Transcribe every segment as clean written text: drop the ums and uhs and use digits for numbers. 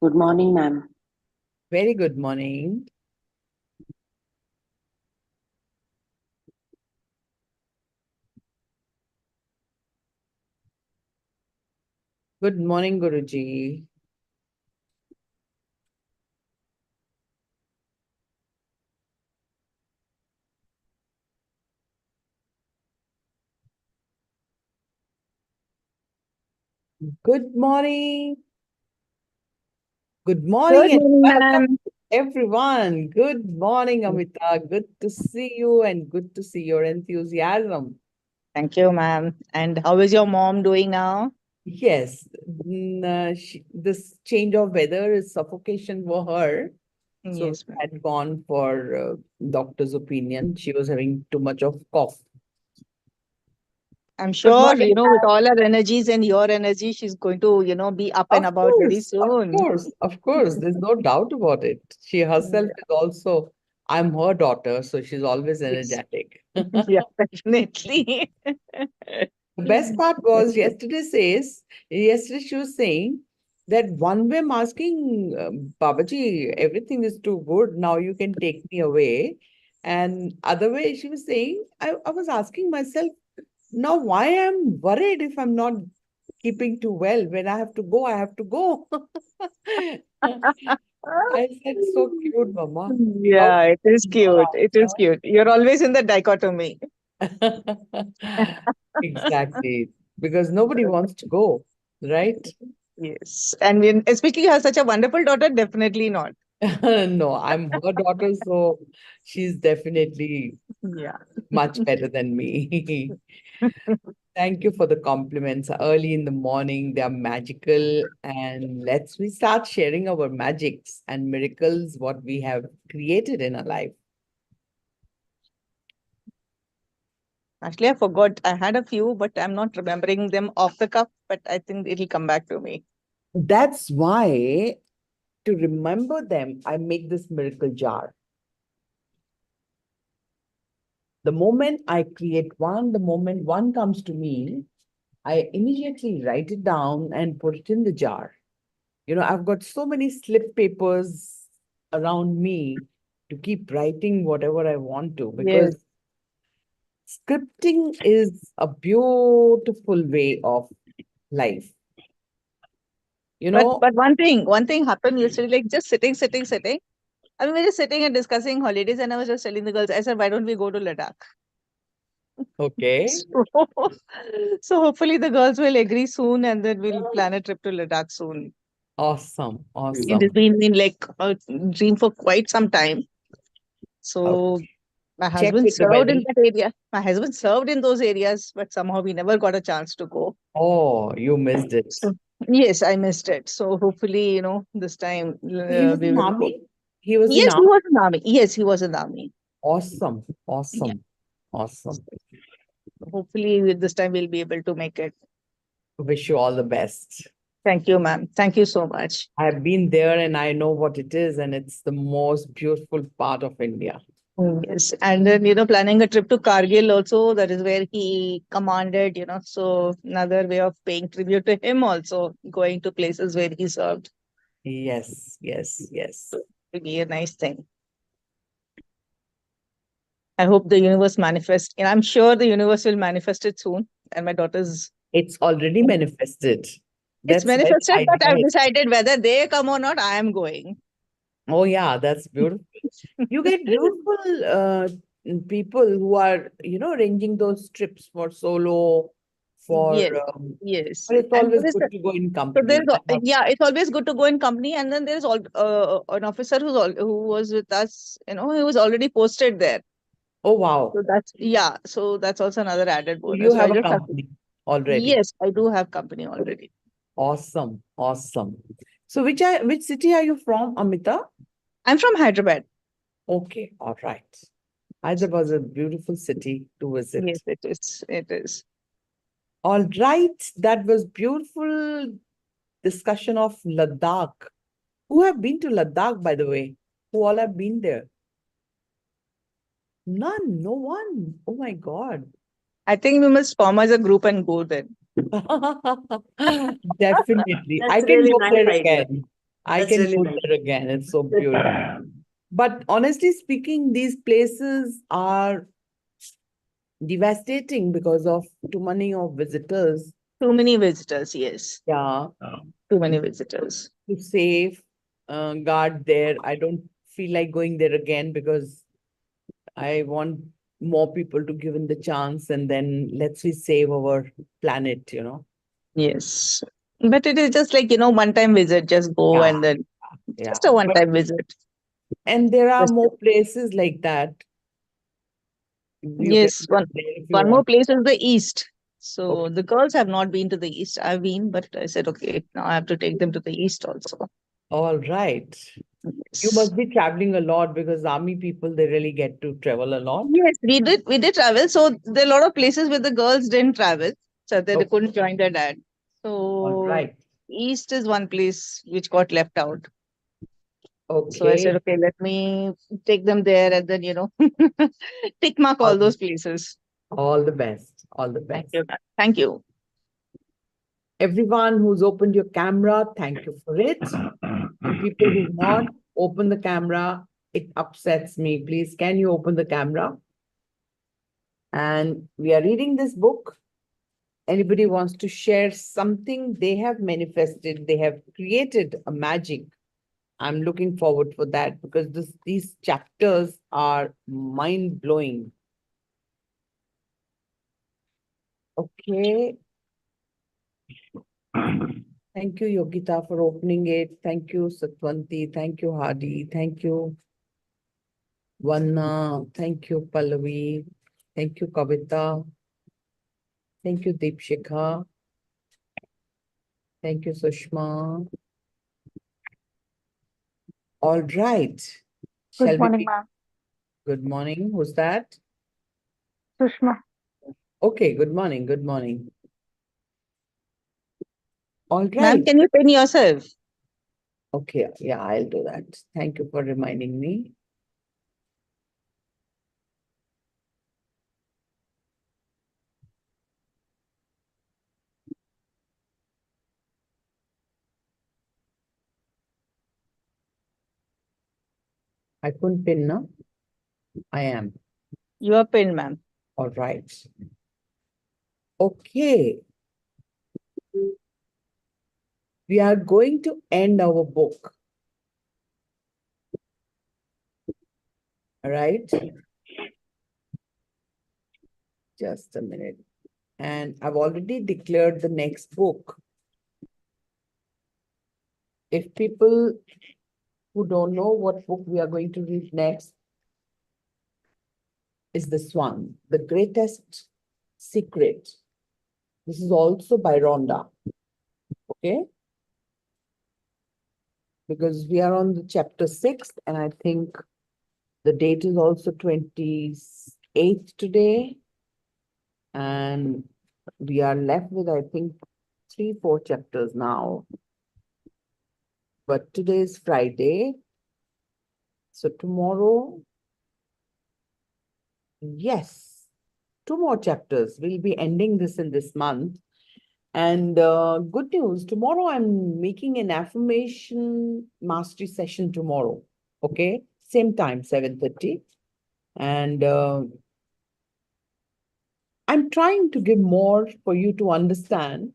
Good morning, ma'am. Very good morning. Good morning, Guruji. Good morning. Good morning Good and morning, welcome ma'am. everyone. Good morning, Amita. Good to see you and good to see your enthusiasm. Thank you, ma'am. And how is your mom doing now? Yes, this change of weather is suffocation for her. So Yes, we ma'am. had gone for doctor's opinion. She was having too much of cough. I'm Good sure, morning. with all her energies and your energy, she's going to, be up and Of about very course, of soon. course, of course. There's no doubt about it. She herself Yeah. is also, I'm her daughter, so she's always Yes. energetic. Yeah, definitely. The best part was yesterday she was saying that one way I'm asking, Babaji, everything is too good. Now you can take me away. And other way she was saying, I was asking myself, now why I'm worried if I'm not keeping too well. When I have to go, I have to go. I said, so cute, Mama. We all Yeah, it is go cute. It is cute. You're always in the dichotomy. around. Exactly. Because nobody wants to go, right? Yes. And when, especially you have such a wonderful daughter, definitely not. No, I'm her daughter, so she's definitely Yeah. much better than me. Thank you for the compliments. Early in the morning, they are magical. And let's we start sharing our magics and miracles, what we have created in our life. Actually, I forgot. I had a few, but I'm not remembering them off the cuff, but I think it'll come back to me. That's why, to remember them, I make this miracle jar. The moment I create one, the moment one comes to me, I immediately write it down and put it in the jar. I've got so many slip papers around me to keep writing whatever I want to Yes. because scripting is a beautiful way of life. You But know, but one thing happened yesterday, like just sitting. I mean, we were just sitting and discussing holidays, and I was just telling the girls, I said, why don't we go to Ladakh? okay, So, so hopefully the girls will agree soon, and then we'll plan a trip to Ladakh soon. awesome, It has awesome. been like a dream for quite some time. So Okay. my Check husband with the served weather. in that area. My husband served in those areas, but somehow we never got a chance to go. Oh, you missed it. So yes, I missed it. So hopefully, this time He was we in will go. army. He was in Yes, he army. was in the army. Yes, he was in the army. Awesome, Yeah. awesome, awesome. Hopefully, this time we'll be able to make it. Wish you all the best. Thank you, ma'am. Thank you so much. I've been there and I know what it is, and it's the most beautiful part of India. Yes. And then, planning a trip to Kargil also, that is where he commanded, so another way of paying tribute to him also, going to places where he served. Yes, yes, yes. Will be a nice thing. I hope the universe manifests, and I'm sure the universe will manifest it soon. And my daughter's, It's already manifested. it's That's where the manifested, but idea I've is. decided whether they come or not, I am going. Oh, yeah, that's beautiful. You get beautiful people who are, arranging those trips for solo, for, Yes, yes. but it's And always there is good to go in so there's company. I have, yeah, it's always good to go in company, and then there's all an officer who was with us. He was already posted there. oh, wow. So that's also another added So bonus. you So I have a just have to. company already. Yes, I do have company already. Awesome, awesome. So which city are you from, Amita? I'm from Hyderabad. Okay, all right. Hyderabad is a beautiful city to Yes, visit. it is. It is. All right, that was beautiful discussion of Ladakh. Who have been to Ladakh, by the way? Who all have been there? None, no one. Oh my God. I think we must form as a group and go then. Definitely. I That's can really go nice there idea. again. I That's can really go nice. there again. It's so beautiful. But honestly speaking, these places are devastating because of too many of visitors. Too many visitors, yes. Yeah, Too many visitors. to safe guard there. I don't feel like going there again because I want more people to give in the chance and then let's we save our planet. Yes. But it is just like, one-time visit, just go Yeah, and then yeah. just a But one-time visit. and there are Just, more places like that. You can yes, go one there if you one more want. place is the east. Okay. So the girls have not been to the east. I've been, but I said, okay, now I have to take them to the east also. All right. You Yes. must be traveling a lot because army people, they really get to travel a lot. Yes, we did travel. So there are a lot of places where the girls didn't travel. So they Okay. couldn't join their dad. All So right. east is one place which got left out. So I said, Okay. okay, let me take them there and then, tick mark All all those places. all the best. All the Thank best. you, ma'am. Thank you. Everyone who's opened your camera, thank you for it. And people who've not opened the camera, it upsets me. Please, can you open the camera? And we are reading this book. Anybody wants to share something they have manifested, they have created a magic. I'm looking forward for that because these chapters are mind blowing. Okay. Thank you, Yogita, for opening it. Thank you, Satwanti. Thank you, Hadi. Thank you, Vanna. Thank you, Pallavi. Thank you, Kavita. Thank you, Deepshikha. Thank you, Sushma. All right. Shall Good we morning, be? ma'am. Good morning. Who's that? Sushma. Okay, good morning. Good morning. All Ma'am, right. can you pin yourself? Okay, yeah, I'll do that. Thank you for reminding me. I couldn't pin now. I am. You are pinned, ma'am. All right. Okay. We are going to end our book. All right. Just a minute. And I've already declared the next book. If people who don't know what book we are going to read next is this one, The Greatest Secret. This is also by Rhonda. Okay. Because we are on the chapter 6, and I think the date is also 28th today. And we are left with, I think, 3, 4 chapters now. But today is Friday. So tomorrow, yes, 2 more chapters. We'll be ending this in this month. And good news, tomorrow I'm making an affirmation mastery session tomorrow. Okay, same time, 7:30. And I'm trying to give more for you to understand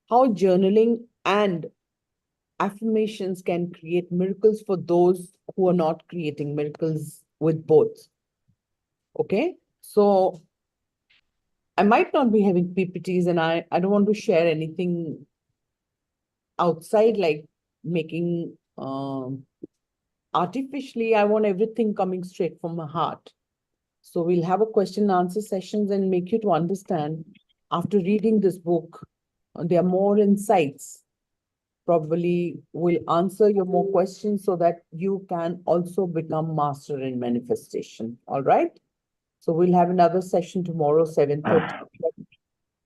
how journaling and affirmations can create miracles for those who are not creating miracles with both. Okay, so I might not be having PPTs, and I don't want to share anything outside, like making artificially. I want everything coming straight from my heart. So we'll have a question and answer sessions and make you to understand after reading this book. There are more insights. Probably will answer your more questions so that you can also become master in manifestation. All right. So we'll have another session tomorrow, 7:30.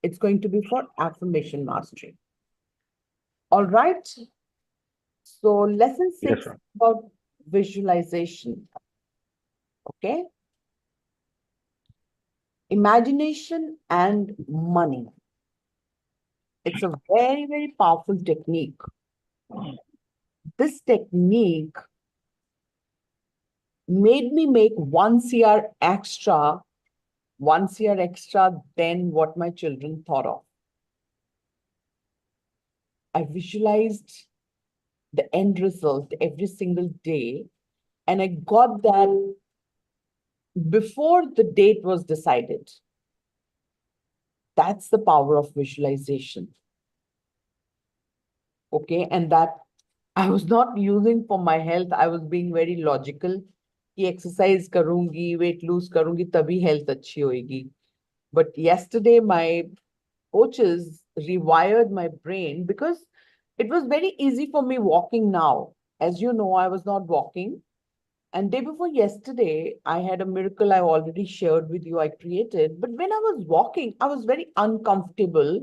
It's going to be for affirmation mastery. All right. So lesson Yes, 6 ma'am. about visualization. Okay. Imagination and money. It's a very, very powerful technique. this technique made me make 1 CR extra, 1 CR extra than what my children thought of. I visualized the end result every single day, and I got that before the date was decided. That's the power of visualization. Okay, and that I was not using for my health. I was being very logical. कि exercise karungi, weight lose karungi, tabhi health अच्छी होएगी. But yesterday, my coaches rewired my brain because it was very easy for me walking now. As you know, I was not walking. And day before yesterday, I had a miracle I already shared with you, I created. But when I was walking, I was very uncomfortable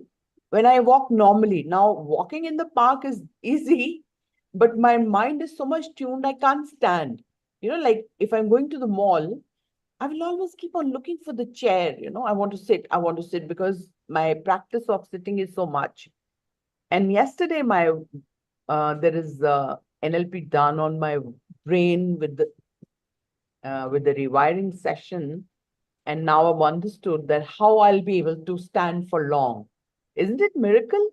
when I walk normally. Now, walking in the park is easy, but my mind is so much tuned, I can't stand. You know, like if I'm going to the mall, I will always keep on looking for the chair. You know, I want to sit because my practice of sitting is so much. And yesterday, there is NLP done on my brain with the rewiring session, and now I've understood that how I'll be able to stand for long. Isn't it miracle?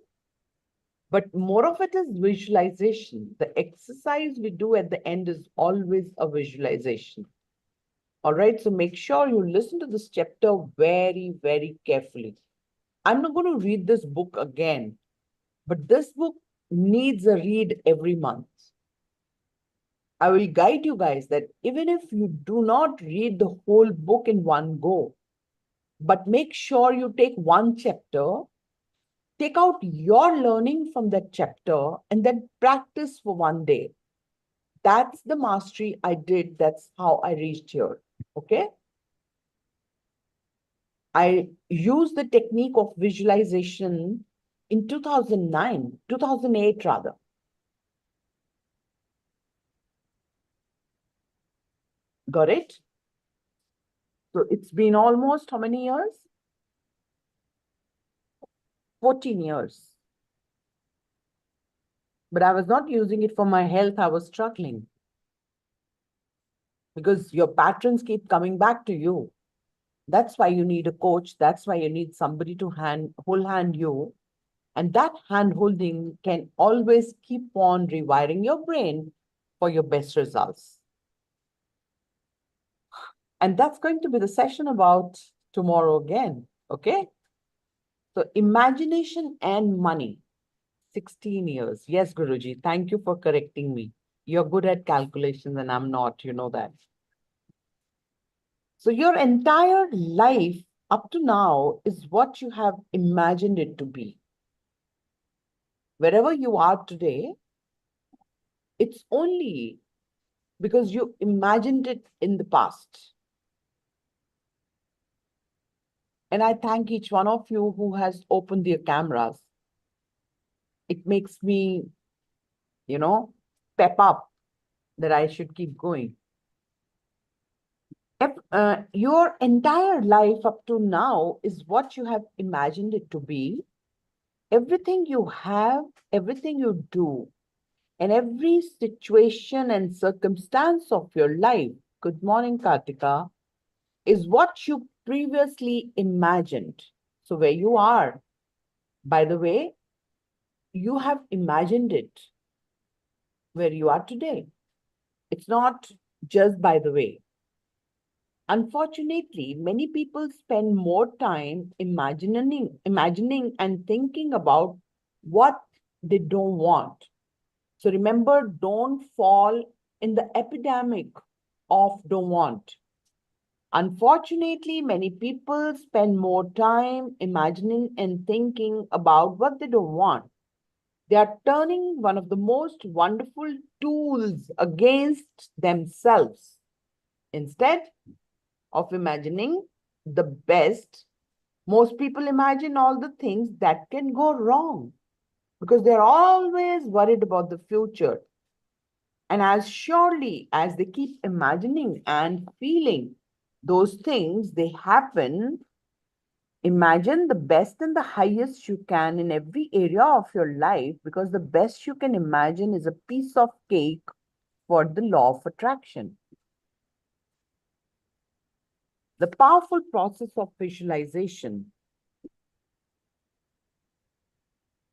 But more of it is visualization. The exercise we do at the end is always a visualization. All right, so make sure you listen to this chapter very, very carefully. I'm not going to read this book again, but this book needs a read every month. I will guide you guys that even if you do not read the whole book in one go, but make sure you take one chapter, take out your learning from that chapter, and then practice for one day. That's the mastery I did. That's how I reached here. Okay. I used the technique of visualization in 2009, 2008 rather. Got it? So it's been almost how many years? 14 years. But I was not using it for my health. I was struggling because your patterns keep coming back to you. That's why you need a coach. That's why you need somebody to whole hand you. And that hand holding can always keep on rewiring your brain for your best results. And that's going to be the session about tomorrow again. Okay. So imagination and money, 16 years. Yes, Guruji, thank you for correcting me. You're good at calculations and I'm not, you know that. So your entire life up to now is what you have imagined it to be. Wherever you are today, it's only because you imagined it in the past. And I thank each one of you who has opened their cameras. It makes me, pep up that I should keep going. If, your entire life up to now is what you have imagined it to be. Everything you have, everything you do, and every situation and circumstance of your life, good morning, Kartika, is what you previously imagined. So where you are, by the way, you have imagined it where you are today. It's not just by the way. Unfortunately, many people spend more time imagining and thinking about what they don't want. So remember, don't fall in the epidemic of don't want. Unfortunately, many people spend more time imagining and thinking about what they don't want. They are turning one of the most wonderful tools against themselves. Instead of imagining the best, most people imagine all the things that can go wrong because they're always worried about the future. And as surely as they keep imagining and feeling those things, they happen, Imagine the best and the highest you can in every area of your life, because the best you can imagine is a piece of cake for the law of attraction. The powerful process of visualization.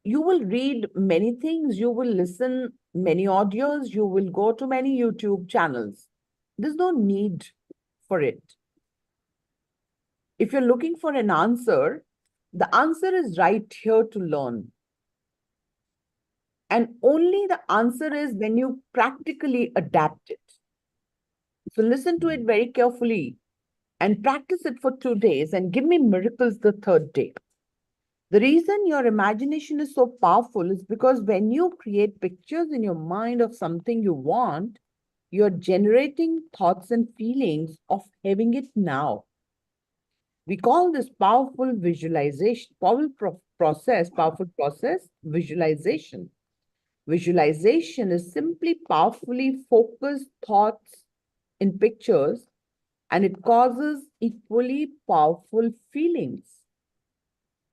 You will read many things, you will listen many audios, you will go to many YouTube channels. There's no need for it. If you're looking for an answer, the answer is right here to learn. And only the answer is when you practically adapt it. So listen to it very carefully and practice it for 2 days and give me miracles the third day. The reason your imagination is so powerful is because when you create pictures in your mind of something you want, you're generating thoughts and feelings of having it now. We call this powerful visualization, powerful process, visualization. Visualization is simply powerfully focused thoughts in pictures, and it causes equally powerful feelings.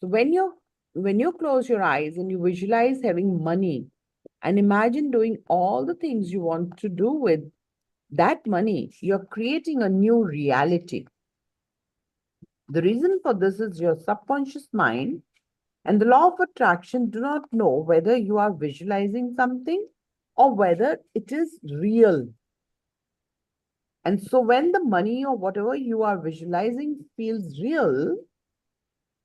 So when you close your eyes and you visualize having money and imagine doing all the things you want to do with that money, you're creating a new reality. The reason for this is your subconscious mind and the law of attraction do not know whether you are visualizing something or whether it is real. And so when the money or whatever you are visualizing feels real,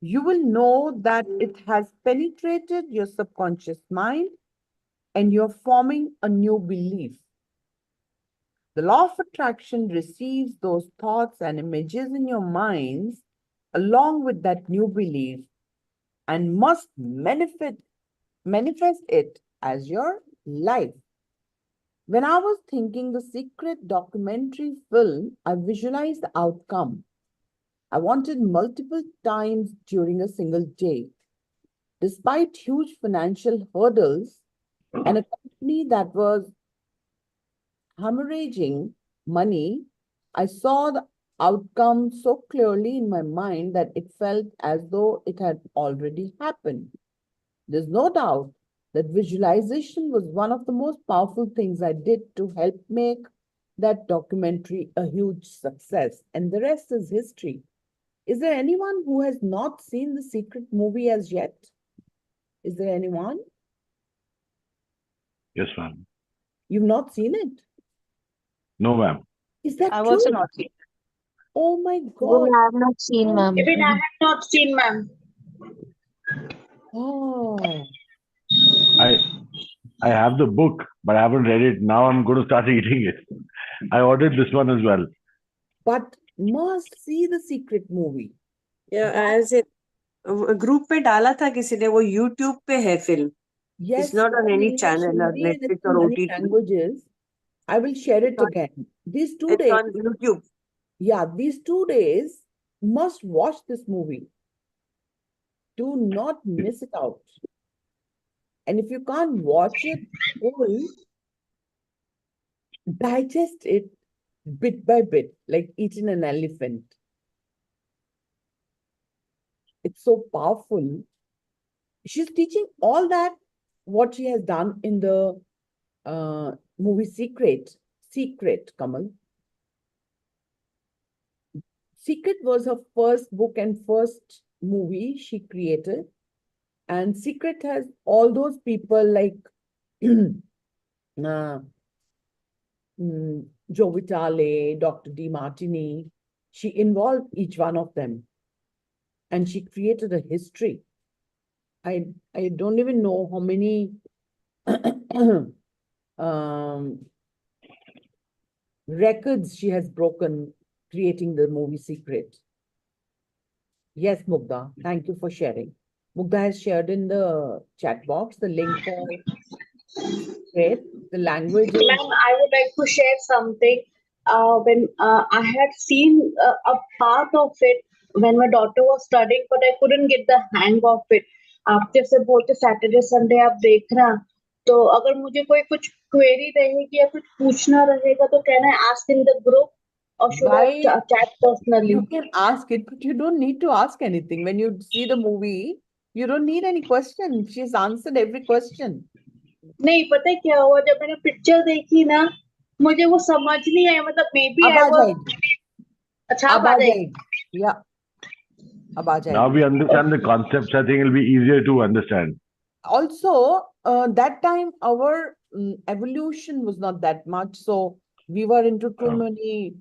you will know that it has penetrated your subconscious mind and you're forming a new belief. The law of attraction receives those thoughts and images in your minds along with that new belief and must manifest it as your life. When I was thinking the secret documentary film, I visualized the outcome. I wanted multiple times during a single day. Despite huge financial hurdles and a company that was hemorrhaging money, I saw the outcome so clearly in my mind that it felt as though it had already happened. There's no doubt that visualization was one of the most powerful things I did to help make that documentary a huge success. And the rest is history. Is there anyone who has not seen the secret movie as yet? Is there anyone? Yes, ma'am. You've not seen it? No, ma'am. Is that I've true? also not seen. Oh my Even God. I have not seen, ma'am. Even I have not seen, ma'am. Oh, I have the book, but I haven't read it. Now I'm going to start reading it. I ordered this one as well. but must see the secret movie. As a group पे डाला था किसी ने, वो YouTube पे है film. Yes, It's not on in any English, channel or Hindi, and Netflix it's in or many OTT. languages. I will share it again. These 2 It's days, on YouTube. yeah, these 2 days must watch this movie. Do not miss it out. And if you can't watch it whole, digest it bit by bit, like eating an elephant. It's so powerful. She's teaching all that, what she has done in the movie Secret, Kamal. Secret was her first book and first movie she created. And Secret has all those people like uh, Joe Vitale, Dr. D. Martini. She involved each one of them. And she created a history. I don't even know how many records she has broken creating the movie Secret. Yes, Mugdha, thank you for sharing. Mugdha has shared in the chat box the link for Secret. The language is Ma'am, I would like to share something. When I had seen a part of it when my daughter was studying, but I couldn't get the hang of it. आप जैसे बोलते Saturday Sunday आप देखना, तो अगर मुझे कोई कुछ क्वेरी रहेगी या कुछ पूछना रहेगा तो कहना है ask in the group or should I Why chat personally? you can ask it, but you don't need to ask anything. When you see the movie, you don't need any question. She's answered every question. नहीं पता है क्या हुआ जब मैंने picture देखी ना मुझे वो समझ नहीं आया मतलब मे बी अब आई आ वाज जाएगी, अच्छा अब आप आ आ जाएगी जाएगी, या अब आ Now जाएगी. we understand the concepts. I think it'll be easier to understand. Also, that time our evolution was not that much, so we were into too Oh. many,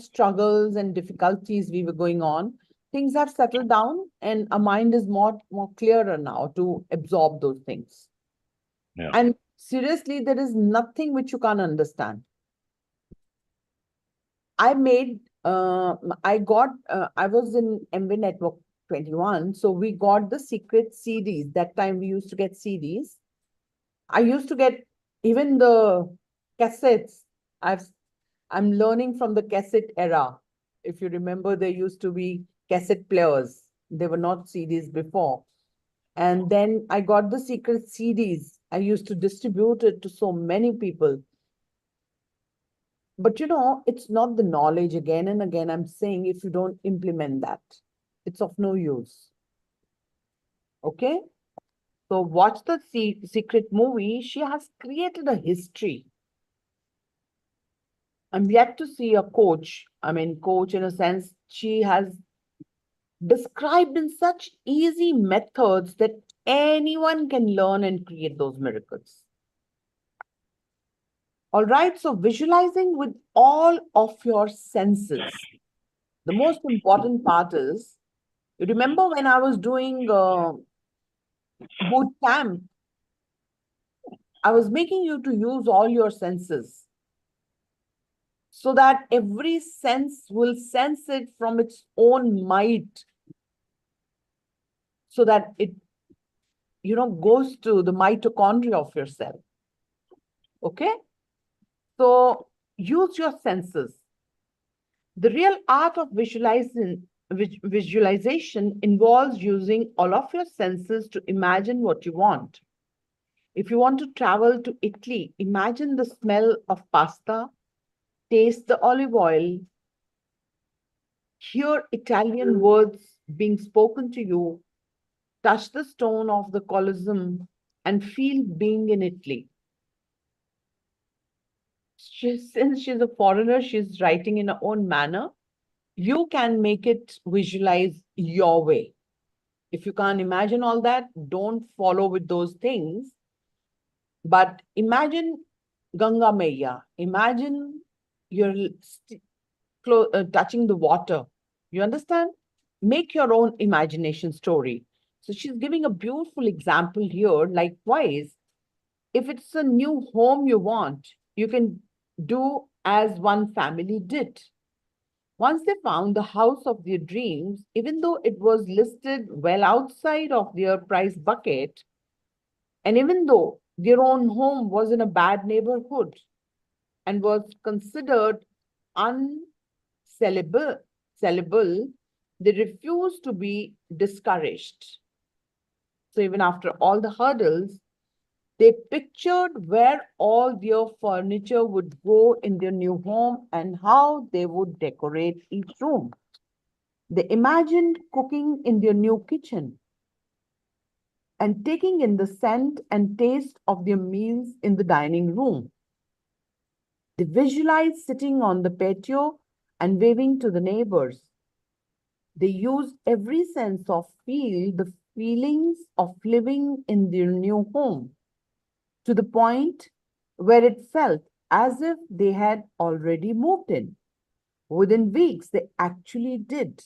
struggles and difficulties we were going on. Things have settled down, and our mind is more clearer now to absorb those things. Yeah. And seriously, there is nothing which you can't understand. I was in MV Network 21, so we got the secret CDs. That time we used to get CDs. I used to get even the cassettes. I'm learning from the cassette era. If you remember, there used to be cassette players. They were not CDs before. And then I got the secret CDs. I used to distribute it to so many people. But it's not the knowledge. Again and again, I'm saying if you don't implement that, it's of no use. Okay? So watch the secret movie. She has created a history. I'm yet to see a coach. I mean, coach in a sense, she has described in such easy methods that anyone can learn and create those miracles. All right, so visualizing with all of your senses. The most important part is, you remember when I was doing boot camp, I was making you to use all your senses so that every sense will sense it from its own might, so that it goes to the mitochondria of your cell. Okay, so use your senses. The real art of visualization involves using all of your senses to imagine what you want. If you want to travel to Italy, imagine the smell of pasta, taste the olive oil, hear Italian words being spoken to you, touch the stone of the Colosseum, and feel being in Italy. Since she's a foreigner, she's writing in her own manner. You can make it visualize your way. If you can't imagine all that, don't follow with those things. But imagine Ganga Maiya. Imagine you're touching the water. You understand? Make your own imagination story. So she's giving a beautiful example here. Likewise, if it's a new home you want, you can do as one family did. Once they found the house of their dreams, even though it was listed well outside of their price bucket, and even though their own home was in a bad neighborhood and was considered unsellable, they refused to be discouraged. So even after all the hurdles, they pictured where all their furniture would go in their new home and how they would decorate each room. They imagined cooking in their new kitchen and taking in the scent and taste of their meals in the dining room. They visualized sitting on the patio and waving to the neighbors. They used every sense of the feelings of living in their new home, to the point where it felt as if they had already moved in. Within weeks, they actually did.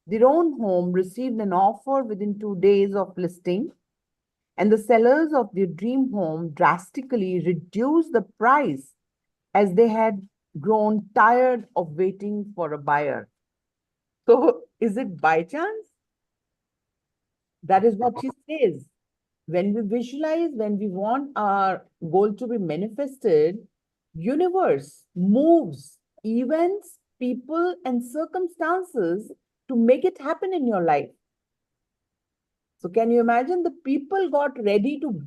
Their own home received an offer within 2 days of listing, and the sellers of their dream home drastically reduced the price as they had grown tired of waiting for a buyer. So, is it by chance? That is what she says. When we visualize, when we want our goal to be manifested, universe moves events, people, and circumstances to make it happen in your life. So can you imagine the people got ready to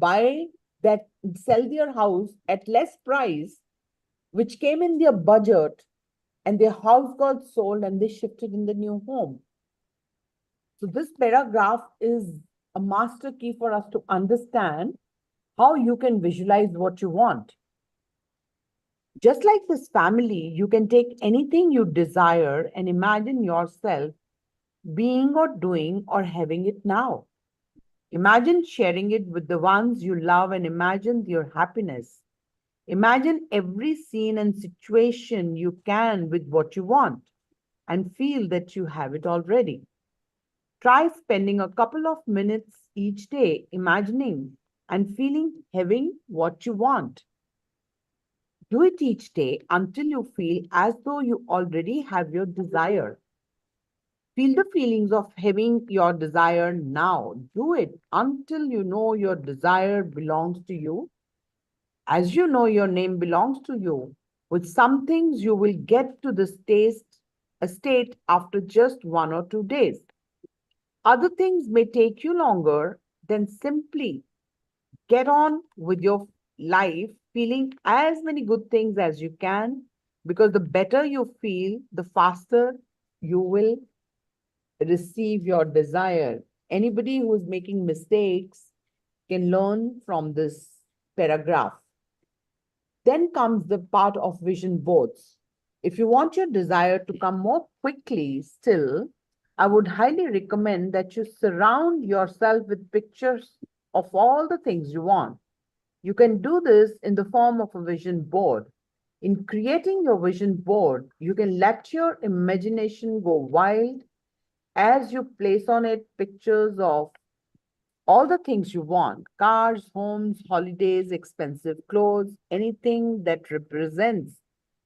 sell their house at less price, which came in their budget, and their house got sold and they shifted in the new home. So this paragraph is a master key for us to understand how you can visualize what you want. Just like this family, you can take anything you desire and imagine yourself being or doing or having it now. Imagine sharing it with the ones you love and imagine your happiness. Imagine every scene and situation you can with what you want and feel that you have it already. Try spending a couple of minutes each day imagining and feeling having what you want. Do it each day until you feel as though you already have your desire. Feel the feelings of having your desire now. Do it until you know your desire belongs to you. As you know your name belongs to you, with some things you will get to this state after just 1 or 2 days. Other things may take you longer. Then simply get on with your life, feeling as many good things as you can, because the better you feel, the faster you will receive your desire. Anybody who is making mistakes can learn from this paragraph. Then comes the part of vision boards. If you want your desire to come more quickly still, I would highly recommend that you surround yourself with pictures of all the things you want. You can do this in the form of a vision board. In creating your vision board, you can let your imagination go wild as you place on it pictures of all the things you want: cars, homes, holidays, expensive clothes, anything that represents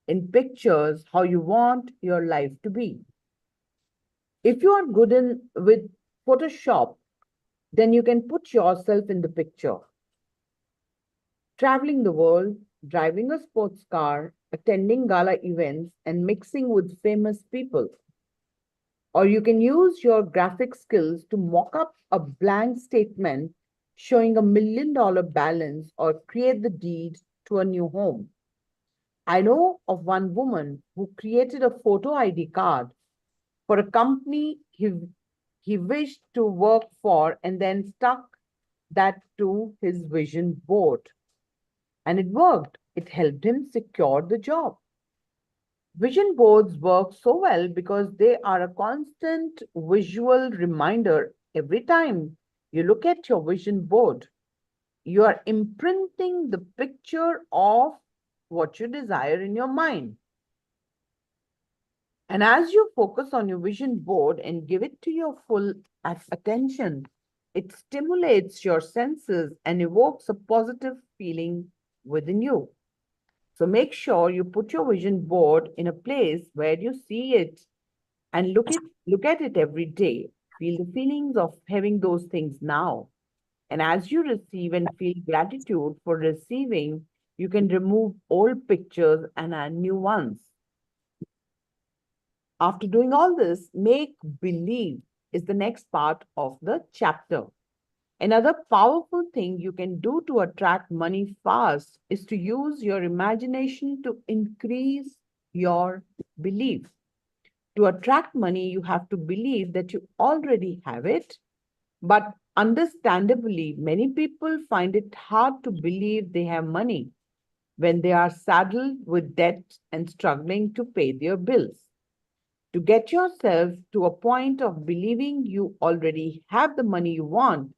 in pictures how you want your life to be. If you are good in with Photoshop, then you can put yourself in the picture. Traveling the world, driving a sports car, attending gala events, and mixing with famous people. Or you can use your graphic skills to mock up a blank statement showing $1 million balance or create the deed to a new home. I know of one woman who created a photo ID card for a company he wished to work for and then stuck that to his vision board. And it worked. It helped him secure the job. Vision boards work so well because they are a constant visual reminder. Every time you look at your vision board, you are imprinting the picture of what you desire in your mind. And as you focus on your vision board and give it to your full attention, it stimulates your senses and evokes a positive feeling within you. So make sure you put your vision board in a place where you see it and look at it every day. Feel the feelings of having those things now. And as you receive and feel gratitude for receiving, you can remove old pictures and add new ones. After doing all this, make believe is the next part of the chapter. Another powerful thing you can do to attract money fast is to use your imagination to increase your belief. To attract money, you have to believe that you already have it. But understandably, many people find it hard to believe they have money when they are saddled with debt and struggling to pay their bills. To get yourself to a point of believing you already have the money you want,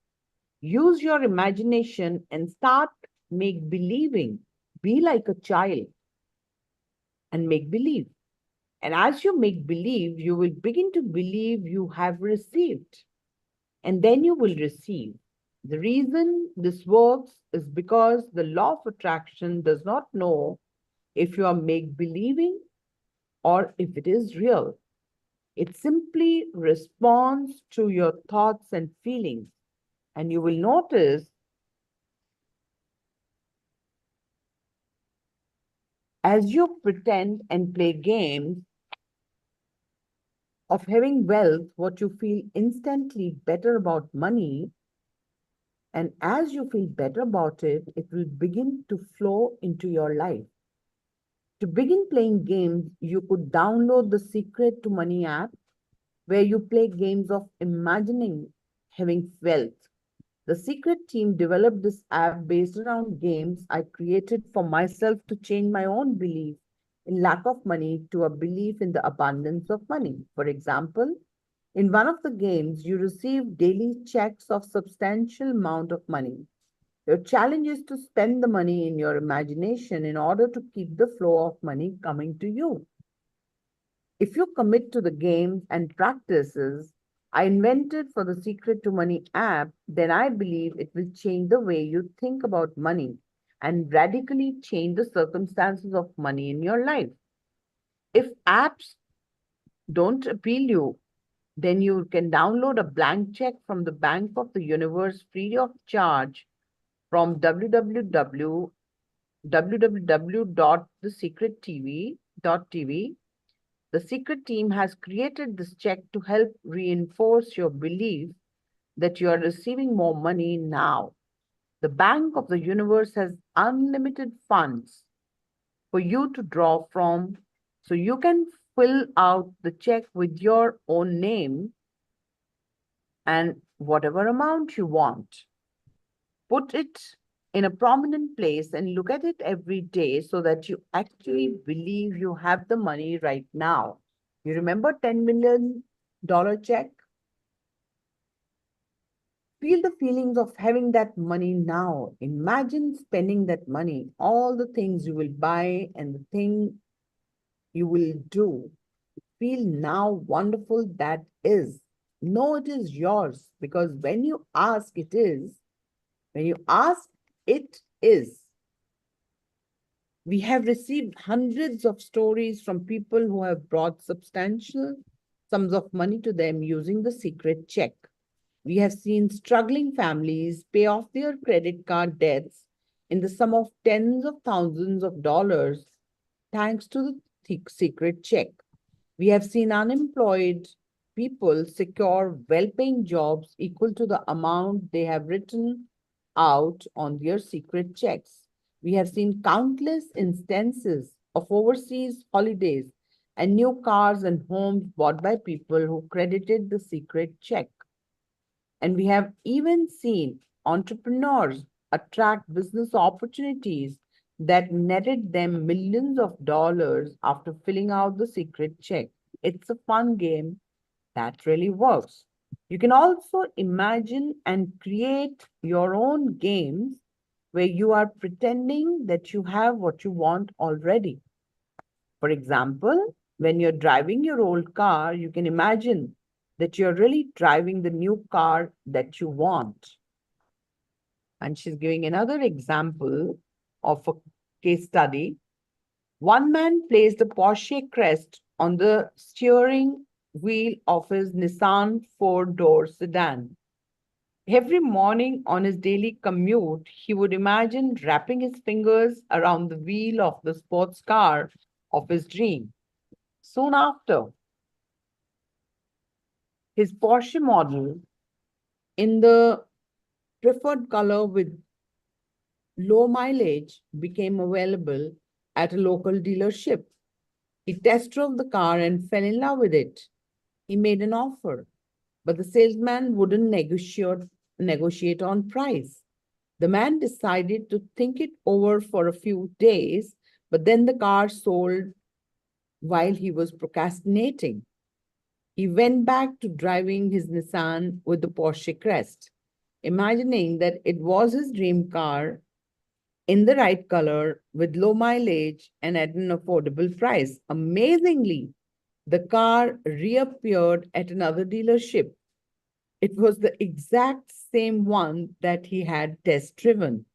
use your imagination and start make believing. Be like a child and make believe. And as you make believe, you will begin to believe you have received. And then you will receive. The reason this works is because the law of attraction does not know if you are make believing or if it is real. It simply responds to your thoughts and feelings. And you will notice as you pretend and play games of having wealth, what you feel instantly better about money. And as you feel better about it, it will begin to flow into your life. To begin playing games, you could download the Secret to Money app, where you play games of imagining having wealth. The Secret team developed this app based around games I created for myself to change my own belief in lack of money to a belief in the abundance of money. For example, in one of the games, you receive daily checks of substantial amount of money. Your challenge is to spend the money in your imagination in order to keep the flow of money coming to you. If you commit to the games and practices I invented for the Secret to Money app, then I believe it will change the way you think about money and radically change the circumstances of money in your life. If apps don't appeal you, then you can download a blank check from the Bank of the Universe free of charge from www.thesecrettv.tv. The Secret team has created this check to help reinforce your belief that you are receiving more money now. The Bank of the Universe has unlimited funds for you to draw from, so you can fill out the check with your own name and whatever amount you want. Put it in a prominent place and look at it every day so that you actually believe you have the money right now. You remember $10 million check? Feel the feelings of having that money now. Imagine spending that money, all the things you will buy and the thing you will do. Feel now wonderful that is. Know it is yours because when you ask, it is. When you ask, it is. We have received hundreds of stories from people who have brought substantial sums of money to them using the secret check. We have seen struggling families pay off their credit card debts in the sum of tens of thousands of dollars thanks to the secret check. We have seen unemployed people secure well paying jobs equal to the amount they have written out on their secret checks. We have seen countless instances of overseas holidays and new cars and homes bought by people who credited the secret check. And we have even seen entrepreneurs attract business opportunities that netted them millions of dollars after filling out the secret check. It's a fun game that really works. You can also imagine and create your own games where you are pretending that you have what you want already. For example, when you're driving your old car, you can imagine that you're really driving the new car that you want. And she's giving another example of a case study. One man placed a Porsche Crest on the steering wheel of his Nissan four-door sedan. Every morning on his daily commute, he would imagine wrapping his fingers around the wheel of the sports car of his dream. Soon after, his Porsche model in the preferred color with low mileage became available at a local dealership. He test drove the car and fell in love with it. He made an offer, but the salesman wouldn't negotiate on price. The man decided to think it over for a few days, but then the car sold while he was procrastinating. He went back to driving his Nissan with the Porsche Crest, imagining that it was his dream car in the right color with low mileage and at an affordable price. Amazingly, the car reappeared at another dealership. It was the exact same one that he had test driven.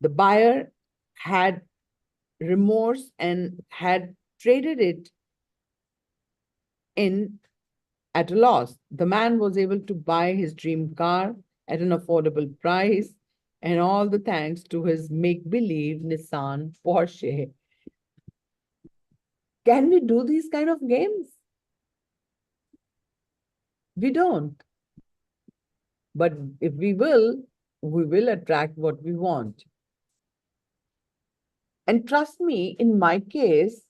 The buyer had remorse and had traded it in at a loss. The man was able to buy his dream car at an affordable price, and all the thanks to his make-believe Nissan Porsche. Can we do these kind of games? We don't. But if we will attract what we want. And trust me, in my case,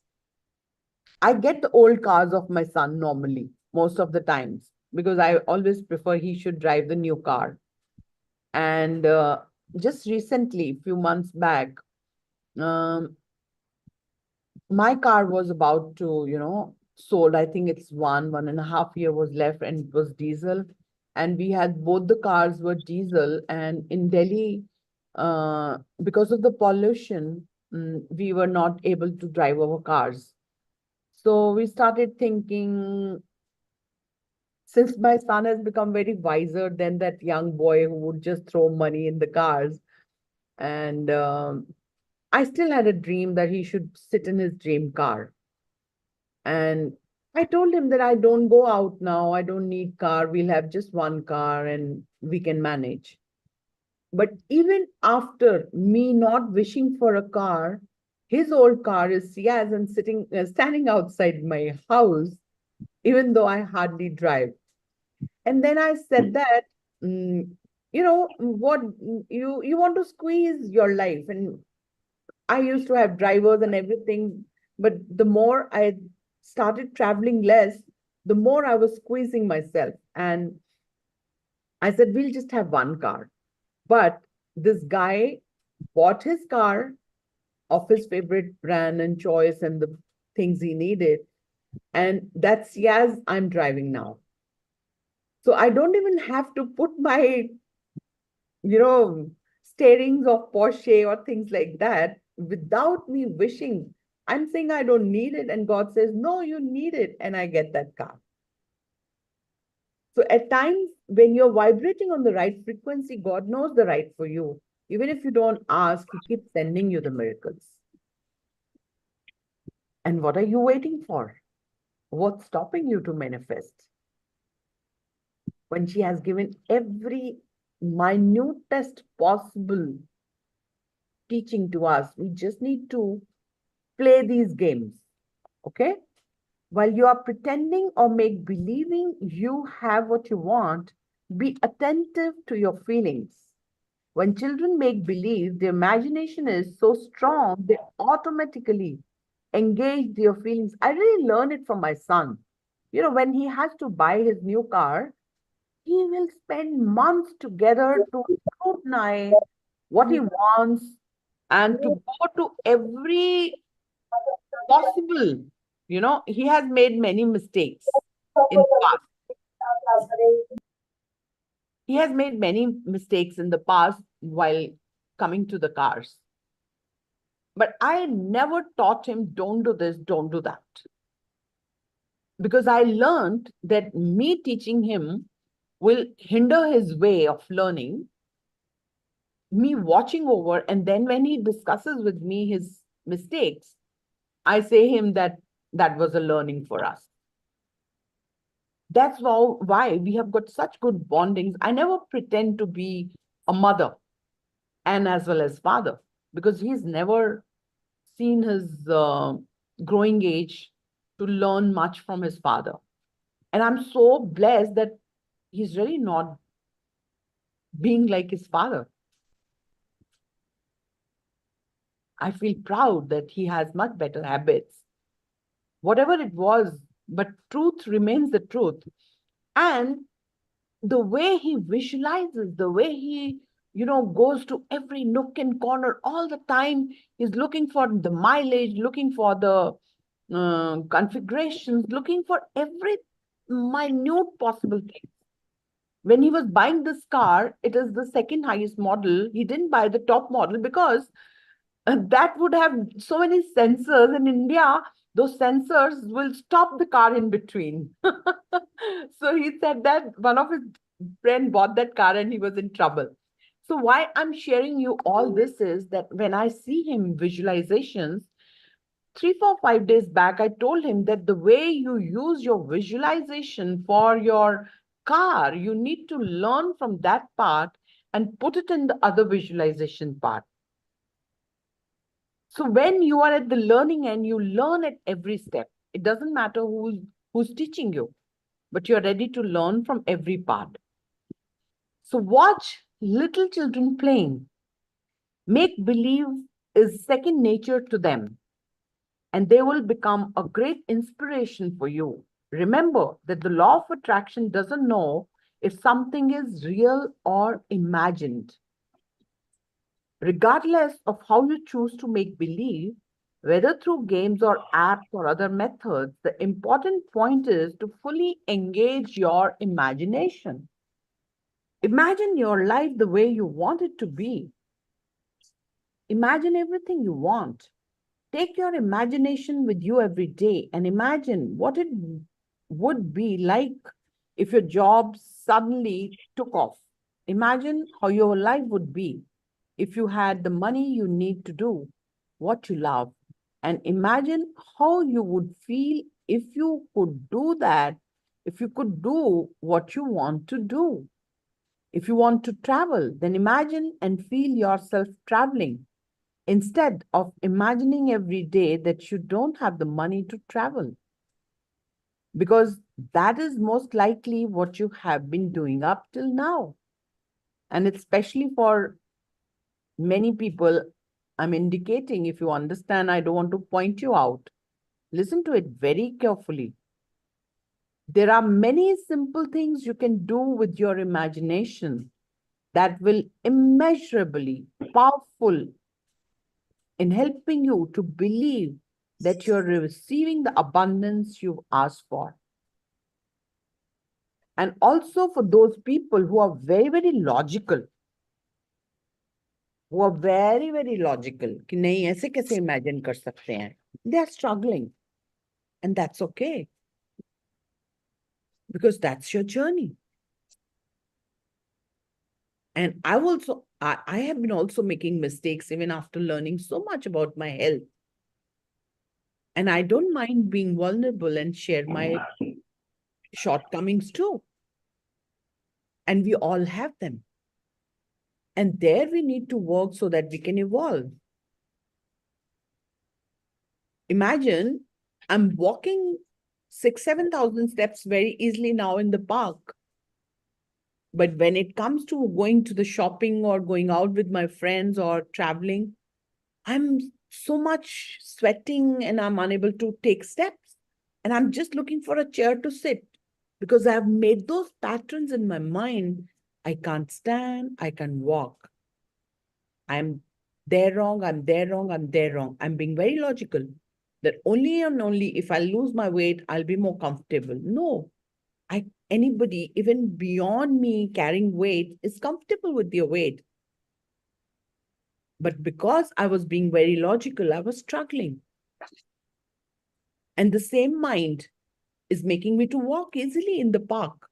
I get the old cars of my son normally, most of the times, because I always prefer he should drive the new car. And just recently, few months back, um, my car was about to, sold. I think it's 1.5 year was left, and it was diesel. And we had both the cars were diesel. And in Delhi, because of the pollution, we were not able to drive our cars. So we started thinking, since my son has become very wiser than that young boy who would just throw money in the cars, and I still had a dream that he should sit in his dream car. And I told him that I don't go out now. I don't need car. We'll have just one car and we can manage. But even after me not wishing for a car, his old car is Ciaz and standing outside my house, even though I hardly drive. And then I said that, what you want to squeeze your life. And I used to have drivers and everything, but the more I started traveling less, the more I was squeezing myself. And I said, we'll just have one car. But this guy bought his car of his favorite brand and choice and the things he needed. And that's Yaz I'm driving now. So I don't even have to put my, steerings of Porsche or things like that without me wishing. I'm saying I don't need it. And God says, no, you need it. And I get that car. So at times when you're vibrating on the right frequency, God knows the right for you. Even if you don't ask, He keeps sending you the miracles. And what are you waiting for? What's stopping you to manifest? When she has given every minutest possible teaching to us, we just need to play these games, okay? While you are pretending or make believing you have what you want, be attentive to your feelings. When children make believe, their imagination is so strong, they automatically engage their feelings. I really learned it from my son. When he has to buy his new car, he will spend months together to scrutinize what he wants and to go to every possible. He has made many mistakes in the past. He has made many mistakes in the past while coming to the cars. But I never taught him, don't do this, don't do that. Because I learned that me teaching him will hinder his way of learning, me watching over, and then when he discusses with me his mistakes, I say him that was a learning for us. That's why we have got such good bondings. I never pretend to be a mother and as well as father, because he's never seen his growing age to learn much from his father. And I'm so blessed that he's really not being like his father. I feel proud that he has much better habits. Whatever it was, but truth remains the truth. And the way he visualizes, the way he, goes to every nook and corner all the time, he's looking for the mileage, looking for the configurations, looking for every minute possible thing. When he was buying this car, it is the second highest model. He didn't buy the top model because that would have so many sensors. In India, those sensors will stop the car in between. So he said that one of his friend bought that car and he was in trouble. So why I'm sharing you all this is that when I see him visualizations, 3, 4, 5 days back, I told him that the way you use your visualization for your car, you need to learn from that part and put it in the other visualization part. So when you are at the learning end, you learn at every step. It doesn't matter who's teaching you, but you're ready to learn from every part. So watch little children playing. Make believe is second nature to them, and they will become a great inspiration for you. Remember that the law of attraction doesn't know if something is real or imagined. Regardless of how you choose to make believe, whether through games or apps or other methods, the important point is to fully engage your imagination. Imagine your life the way you want it to be. Imagine everything you want. Take your imagination with you every day and imagine what it would be like if your job suddenly took off. Imagine how your life would be if you had the money you need to do what you love. And imagine how you would feel if you could do that, if you could do what you want to do. If you want to travel, then imagine and feel yourself traveling instead of imagining every day that you don't have the money to travel. Because that is most likely what you have been doing up till now. And especially for many people, I'm indicating, if you understand, I don't want to point you out. Listen to it very carefully. There are many simple things you can do with your imagination that will immeasurably powerful in helping you to believe that you're receiving the abundance you've asked for. And also for those people who are very, very logical, who are very, very logical, कि नहीं ऐसे कैसे imagine कर सकते हैं? They are struggling. And that's okay. Because that's your journey. And I have been also making mistakes even after learning so much about my health. And I don't mind being vulnerable and share my shortcomings too. And we all have them. And there we need to work so that we can evolve. Imagine I'm walking 7,000 steps very easily now in the park. But when it comes to going to the shopping or going out with my friends or traveling, I'm so much sweating and I'm unable to take steps. And I'm just looking for a chair to sit because I've made those patterns in my mind. I can't stand, I can walk. I'm there wrong, I'm there wrong, I'm there wrong. I'm being very logical that only and only if I lose my weight, I'll be more comfortable. No, anybody, even beyond me carrying weight, is comfortable with their weight. But because I was being very logical, I was struggling. And the same mind is making me to walk easily in the park.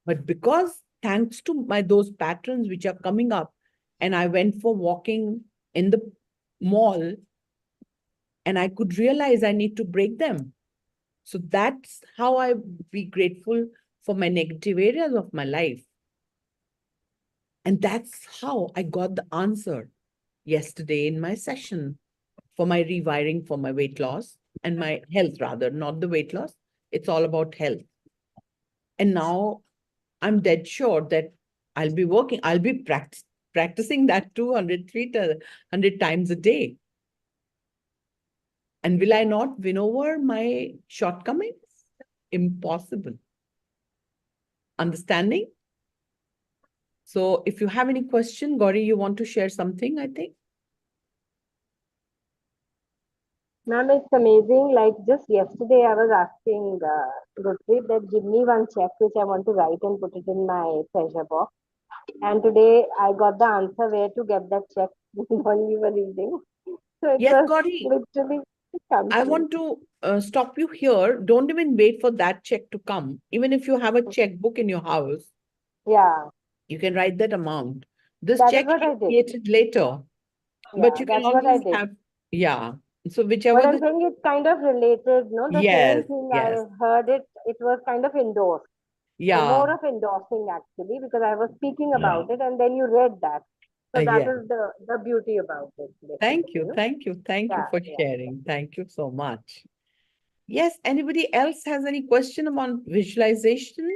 But because thanks to those patterns which are coming up, and I went for walking in the mall, and I could realize I need to break them. So that's how I be grateful for my negative areas of my life. And that's how I got the answer yesterday in my session for my rewiring for my weight loss and my health, rather, not the weight loss. It's all about health. And now I'm dead sure that I'll be practicing that 100 times a day. And will I not win over my shortcomings? Impossible. Understanding? So if you have any question, Gauri, you want to share something, I think? Ma'am, it's amazing. Like just yesterday, I was asking Gurpreet that give me one check which I want to write and put it in my treasure box. And today I got the answer where to get that check when we were reading. So it Yes, was Gauri, literally I something. want to stop you here. Don't even wait for that check to come. Even if you have a checkbook in your house, Yeah, you can write that amount. This that is check what is I did. created later, but Yeah, you can that's what I always did. have, yeah. So But whichever I'm the, saying it's kind of related, no? The same yes, thing yes, I heard it was kind of endorsed. So yeah, more of endorsing actually, because I was speaking about it and then you read that. So that yeah. is the beauty about it, Thank basically. you, No? thank you, thank you Yeah, for yeah. sharing. Thank you so much. Yes, anybody else has any question about visualization?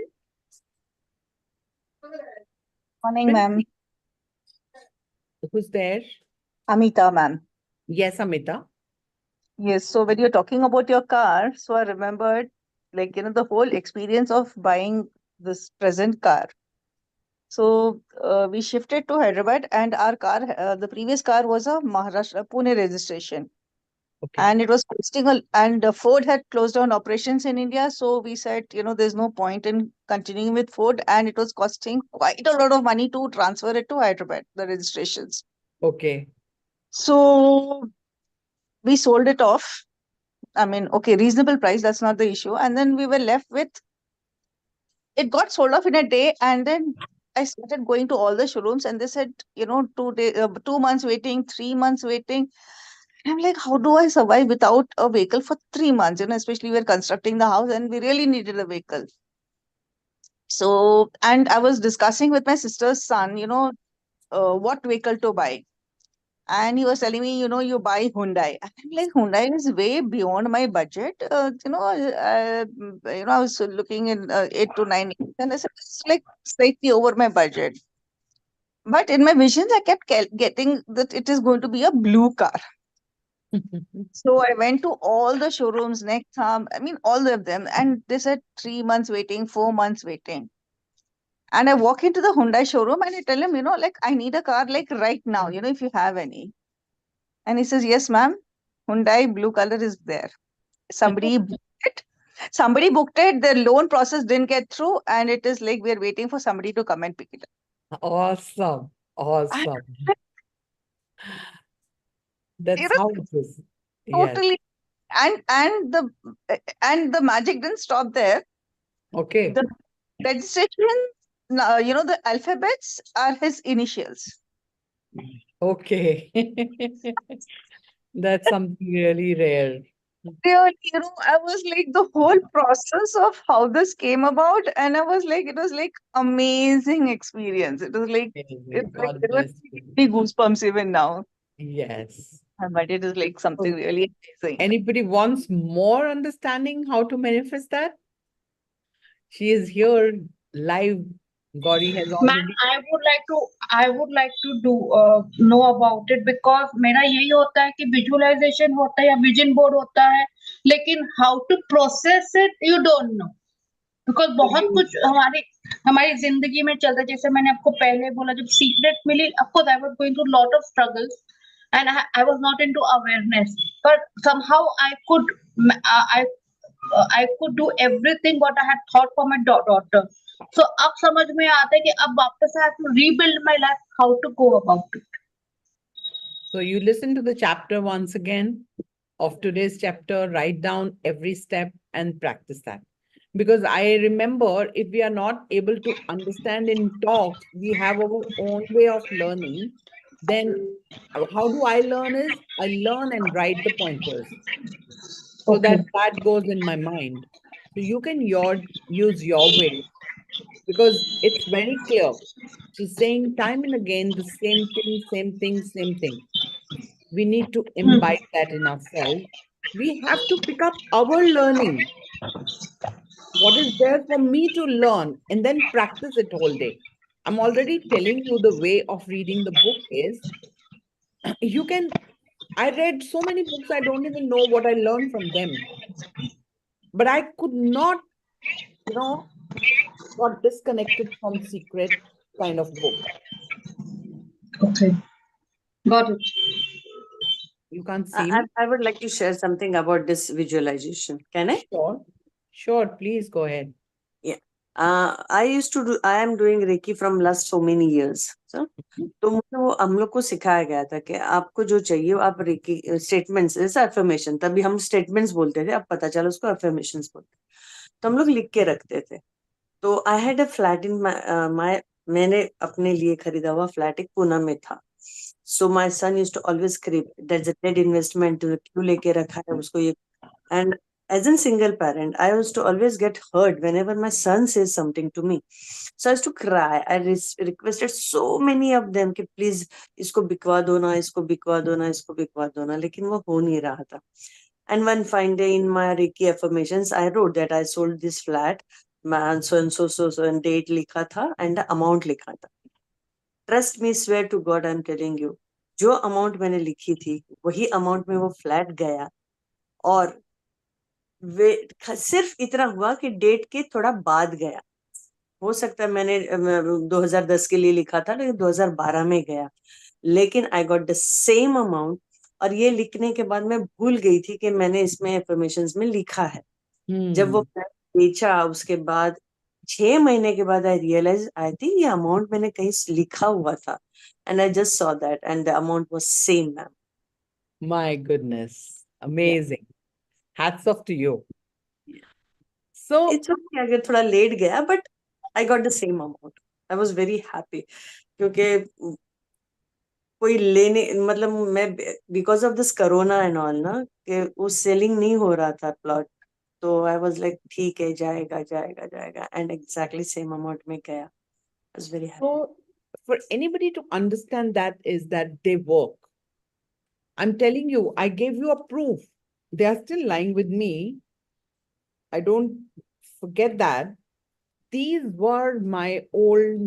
Morning, ma'am. Who's there? Amita, ma'am. Yes, Amita. Yes, so when you're talking about your car, so I remembered, like, the whole experience of buying this present car. So we shifted to Hyderabad, and our car, the previous car was a Maharashtra Pune registration, Okay. and it was costing and Ford had closed down operations in India. So we said, there's no point in continuing with Ford, and it was costing quite a lot of money to transfer it to Hyderabad, the registrations. Okay. So we sold it off. I mean, okay, reasonable price, that's not the issue. And then we were left with it got sold off in a day, and then I started going to all the showrooms, and they said, 2 months waiting, 3 months waiting. And I'm like, how do I survive without a vehicle for 3 months? Especially we're constructing the house, and we really needed a vehicle. So, and I was discussing with my sister's son, what vehicle to buy. And he was telling me, you buy Hyundai. And I'm like, Hyundai is way beyond my budget. I was looking in 8 to 9 years, and I said, it's like slightly over my budget. But in my visions, I kept getting that it is going to be a blue car. So I went to all the showrooms next time. I mean, all of them, and they said 3 months waiting, 4 months waiting. And I walk into the Hyundai showroom and I tell him, like I need a car like right now, if you have any. And he says, yes, ma'am, Hyundai blue color is there. Somebody booked it. Somebody booked it. The loan process didn't get through. And it is like we're waiting for somebody to come and pick it up. Awesome. And, Awesome. That's how it is. Yes. totally. And the magic didn't stop there. Okay. The registration, the alphabets are his initials. Okay. That's something really rare. Really, I was like the whole process of how this came about, and I was like, it was like amazing experience. It was like Amazing. God it was bless you. me goosebumps even now. Yes. But it is like something So, really amazing. anybody wants more understanding how to manifest that? She is here live. Gauri has ma'am already. I would like to do know about it because मेरा यही होता है कि visualisation होता है या vision board होता है लेकिन how to process it you don't know because बहुत You- कुछ हमारी हमारी जिंदगी में चलता है जैसे मैंने आपको पहले बोला जब सीक्रेट मिली of course I was going through lot of struggles and I was not into awareness but somehow I could do everything what I had thought for my daughter. So अब समझ में आता है कि अब वापस I have to rebuild my life, how to go about it. So you listen to the chapter once again of today's chapter, write down every step and practice that. Because I remember if we are not able to understand in talks, we have our own way of learning. Then how do I learn is I learn and write the pointers so Okay. that goes in my mind. So you can use your way because it's very clear. She's saying time and again the same thing, same thing, same thing. We need to imbibe that in ourselves. We have to pick up our learning. What is there for me to learn and then practice it all day. I'm already telling you the way of reading the book is you can. I read so many books, I don't even know what I learned from them. But I could not, you know, got disconnected from secret kind of book. Okay. Got it. You can't I, see I me? I would like to share something about this visualization. Can I? Sure. Sure, please go ahead. Yeah. I am doing Reiki from last so many years. So, तो मुझे वो हम लोग को सिखाया गया था कि आपको जो चाहिए वो आप रेकी स्टेटमेंट्स जैसे अफर्मेशन तभी हम स्टेटमेंट्स बोलते थे अब पता चला उसको अफर्मेशंस बोलते तो हम लोग लिख के रखते थे तो I had a flat in my मैंने अपने लिए खरीदा हुआ फ्लैट एक पूना में था so my son used to always scrip that's a dead investment क्यों लेके रखा है उसको ये and as a single parent I used to always get hurt whenever my son says something to me so I used to cry I requested so many of them कि please इसको बिकवा दो ना इसको बिकवा दो ना इसको बिकवा दो ना लेकिन वो हो नहीं रहा था and one fine day in my Reiki affirmations I wrote that I sold this flat man so and so and date लिखा था and the amount लिखा था trust me, swear to God, I am telling you, जो amount मैंने लिखी थी वही amount में वो फ्लैट गया, और वे सिर्फ इतना हुआ कि डेट के थोड़ा बाद गया। हो सकता है मैंने 2010 के लिए लिखा था, लेकिन 2012 में गया, लेकिन I got the same amount. और ये लिखने के बाद मैं भूल गई थी कि मैंने इसमें एफर्मेशंस में लिखा है। जब वो फ्लैट बेचा उसके बाद 6 महीने के बाद आई रियलाइज, आई थिंक ये अमाउंट मैंने कहीं लिखा हुआ था, and I just saw that and the amount was same, ma'am. My goodness. Amazing. Hats off to you. So, it's okay, अगर थोड़ा लेट गया, but I got the same amount. I was very happy, क्योंकि कोई लेने, मतलब मैं, because of this corona and all ना, कि वो सेलिंग नहीं हो रहा था प्लॉट, तो आई वाज लाइक ठीक है, जाएगा जाएगा जाएगा, एंड एग्जैक्टली सेम अमाउंट में गया। I was very happy. so for anybody to understand that is that they work. I'm telling you, I gave you a proof. They are still lying with me. I don't forget that. These were my old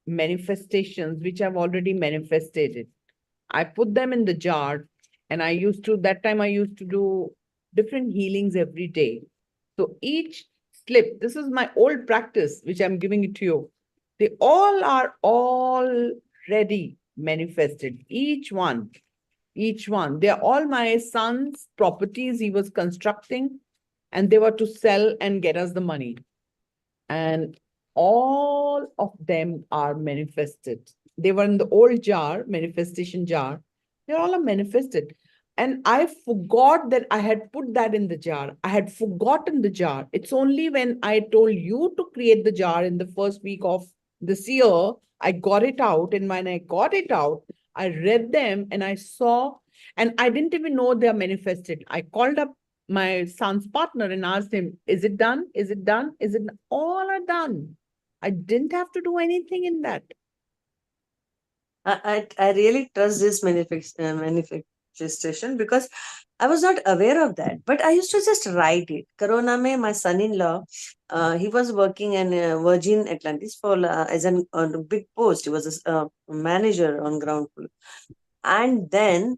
manifestations, which I've already manifested. I put them in the jar, and that time I used to do different healings every day. So each slip, this is my old practice, which I'm giving it to you. They all are already manifested. Each one. They're all my son's properties he was constructing, and they were to sell and get us the money. And all of them are manifested. They were in the old jar, manifestation jar. They all are manifested. And I forgot that I had put that in the jar. I had forgotten the jar. It's only when I told you to create the jar in the first week of this year, I got it out. And when I got it out, I read them and I saw, and I didn't even know they are manifested. I called up my son's partner and asked him, is it done? Is it done? Is it all are done? I didn't have to do anything in that. I really trust this manifestation, because I was not aware of that, but I used to just write it. Corona mein, my son-in-law, he was working in Virgin Atlantis for as on a big post. He was a manager on ground floor, and then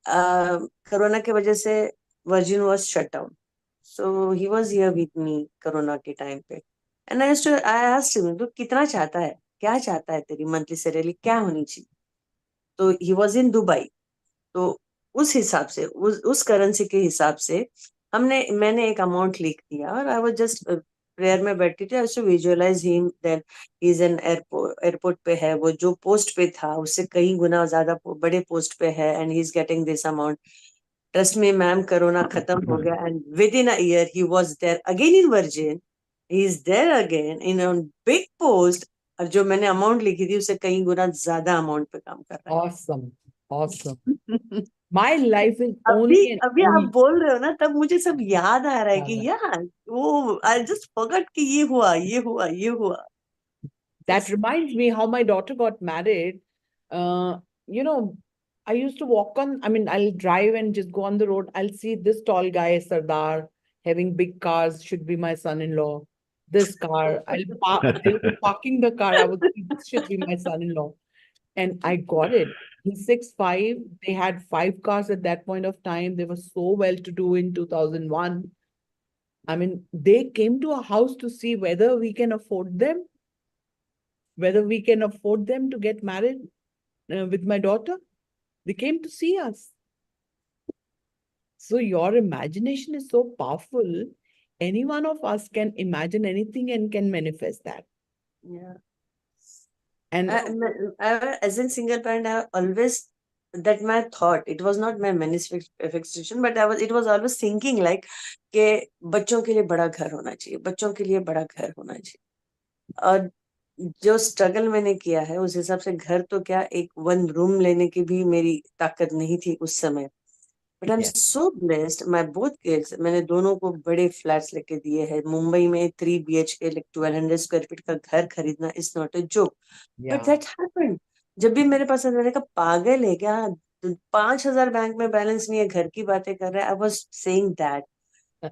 Corona ke wajah se Virgin was shut down. So he was here with me Corona के time पे, and I asked him, तो कितना चाहता है, क्या चाहता है, तेरी मंथली सैलरी क्या होनी चाहिए? तो ही वॉज इन दुबई, तो उस हिसाब से, उस करेंसी के हिसाब से मैंने एक अमाउंट लिख दिया, और आई वाज जस्ट प्रेयर में बैठी थी, I to visualize him that he is an airport पे है, वो जो पोस्ट पे था उससे कई गुना ज्यादा बड़े पोस्ट पे है, and he is getting this amount. Trust me ma'am, corona खत्म हो गया, and within a year he was there again in Virgin, he is there again in a big post, और जो मैंने अमाउंट लिखी थी उससे कई गुना ज्यादा अमाउंट पे काम कर रहा Awesome. Awesome. है। My life is अभी only and अभी आप only. बोल रहे हो ना, तब मुझे सब याद आ रहा है कि यार वो आई जस्ट फॉरगॉट कि ये हुआ, ये हुआ, ये हुआ। That reminds me how my daughter got married. Uh, you know, I used to walk on, I mean, I'll drive and just go on the road. I'll see this tall guy, Sardar, having big cars, should be my son-in-law. This car, they'll be parking the car. I would think this should be my son-in-law. And I got it. He's 6'5". They had 5 cars at that point of time. They were so well-to-do in 2001. I mean, they came to a house to see whether we can afford them, to get married with my daughter. They came to see us. So your imagination is so powerful. Any one of us can imagine anything and can manifest that. Yeah. And As a single parent, I always, that my thought, it was not my manifestation, but it was always thinking like कि बच्चों के लिए बड़ा घर होना चाहिए, बच्चों के लिए बड़ा घर होना चाहिए। और जो स्ट्रगल मैंने किया है उस हिसाब से घर तो क्या, एक 1 रूम लेने की भी मेरी ताकत नहीं थी उस समय। But I am so blessed, my both kids, मैंने दोनों को बड़े फ्लैट्स लेके दिए हैं। मुंबई में 3 BHK, लाइक 1200 स्क्वायर फीट का घर खरीदना is not a joke, but that happened. जब भी मेरे पास, मैंने कहा पागल है क्या, 5,000 बैंक में बैलेंस नहीं है, घर की बातें कर रहा है। I was saying that,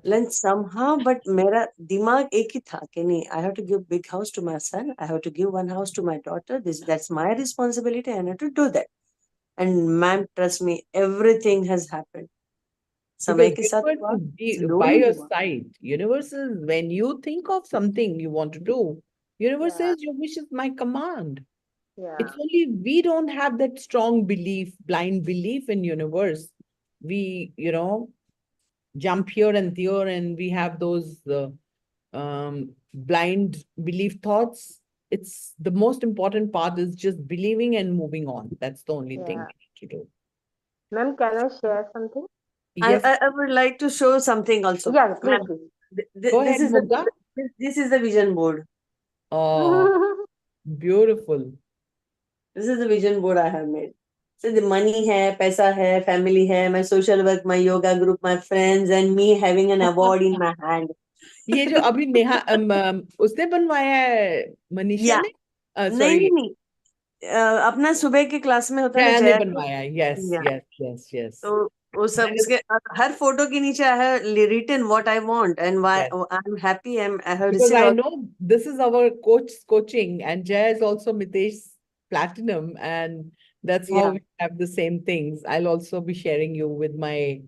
Then somehow, but मेरा दिमाग एक ही था कि नहीं, I have to give big house to my son, I have to give one house to my daughter. That's my responsibility. I have to do that. And ma'am, trust me, everything has happened. समय Because के साथ universe हुआ, is by slowly your हुआ. side. Universe is when you think of something you want to do, universe Yeah. says your wish is my command. Yeah. It's only we don't have that strong belief, blind belief in universe. We, jump here and there, and we have those blind belief thoughts. It's the most important part is just believing and moving on. That's the only thing Yeah. we need to do. Ma'am, can I share something? Yes, I would like to show something also. Yeah, please, Ma'am, please. go this ahead, is Mugga. this is the vision board. Oh, beautiful. This is the vision board I have made. So the money hai, paisa hai, family hai, my social work, my yoga group, my friends, and me having an award in my hand. ये जो अभी नेहा उसने बनवाया है Manisha Yeah. ने नहीं sorry नहीं अपना सुबह के क्लास में होता है ना जया ने जया के. बनवाया है yes Yeah. Yes yes yes तो वो सब उसके हर फोटो के नीचे I have written what I want and why yes I'm happy. I have because received I all. know this is our coaching and Jaya is also Mitesh's platinum and that's how Yeah. we have the same things. I'll also be sharing you with my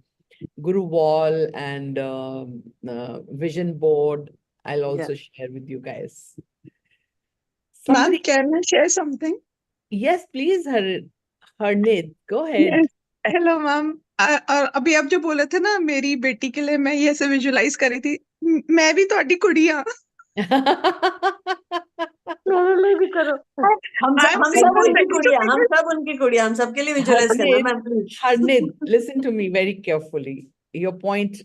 Guru wall and vision board. I'll Yeah. also share with you guys. Ma'am, Somebody, can I share something? yes, please, Harnit, go ahead. Yes. Hello, ma'am. और अभी आप जो बोले थे ना मेरी बेटी के लिए मैं ये ऐसे विजुलाइज कर रही थी मैं भी ਤੁਹਾਡੀ कुड़ी हाँ. मेरे लिए भी करो. हम I'm सब almost उनकी ready to कुड़िया give हम it. सब उनकी कुड़िया हम सबके लिए विजुअलाइज करना ma'am please. Harnit, listen to me very carefully. Your point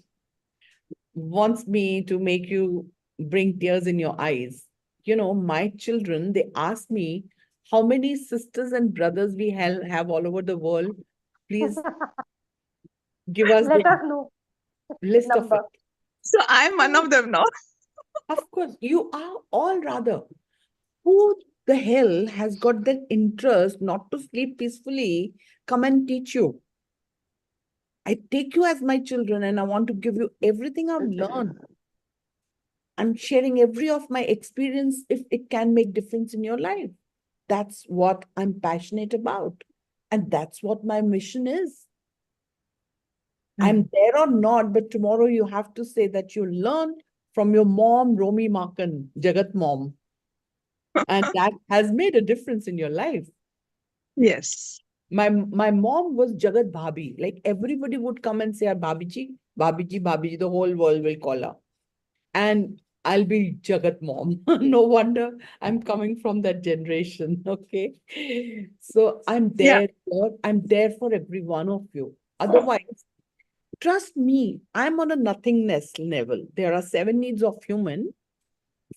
wants me to make you bring tears in your eyes. My children, they ask me how many sisters and brothers we have all over the world. Please give us Let the us know list of number. it. So I'm one of them now. Of course, you are all rather. Who the hell has got that interest not to sleep peacefully? Come and teach you. I take you as my children and I want to give you everything I've learned. I'm sharing every of my experience if it can make difference in your life. That's what I'm passionate about. And that's what my mission is. I'm there or not, but tomorrow you have to say that you learned from your mom, Romi Maakan, Jagat mom. And that has made a difference in your life. Yes. My mom was Jagat Bhabhi. Like everybody would come and say, Bhabiji, Bhabiji, Bhabiji, the whole world will call her. And I'll be Jagat mom. No wonder I'm coming from that generation. Okay. So I'm Yeah. there, Lord. I'm there for every one of you. Otherwise, trust me, I'm on a nothingness level. There are 7 needs of human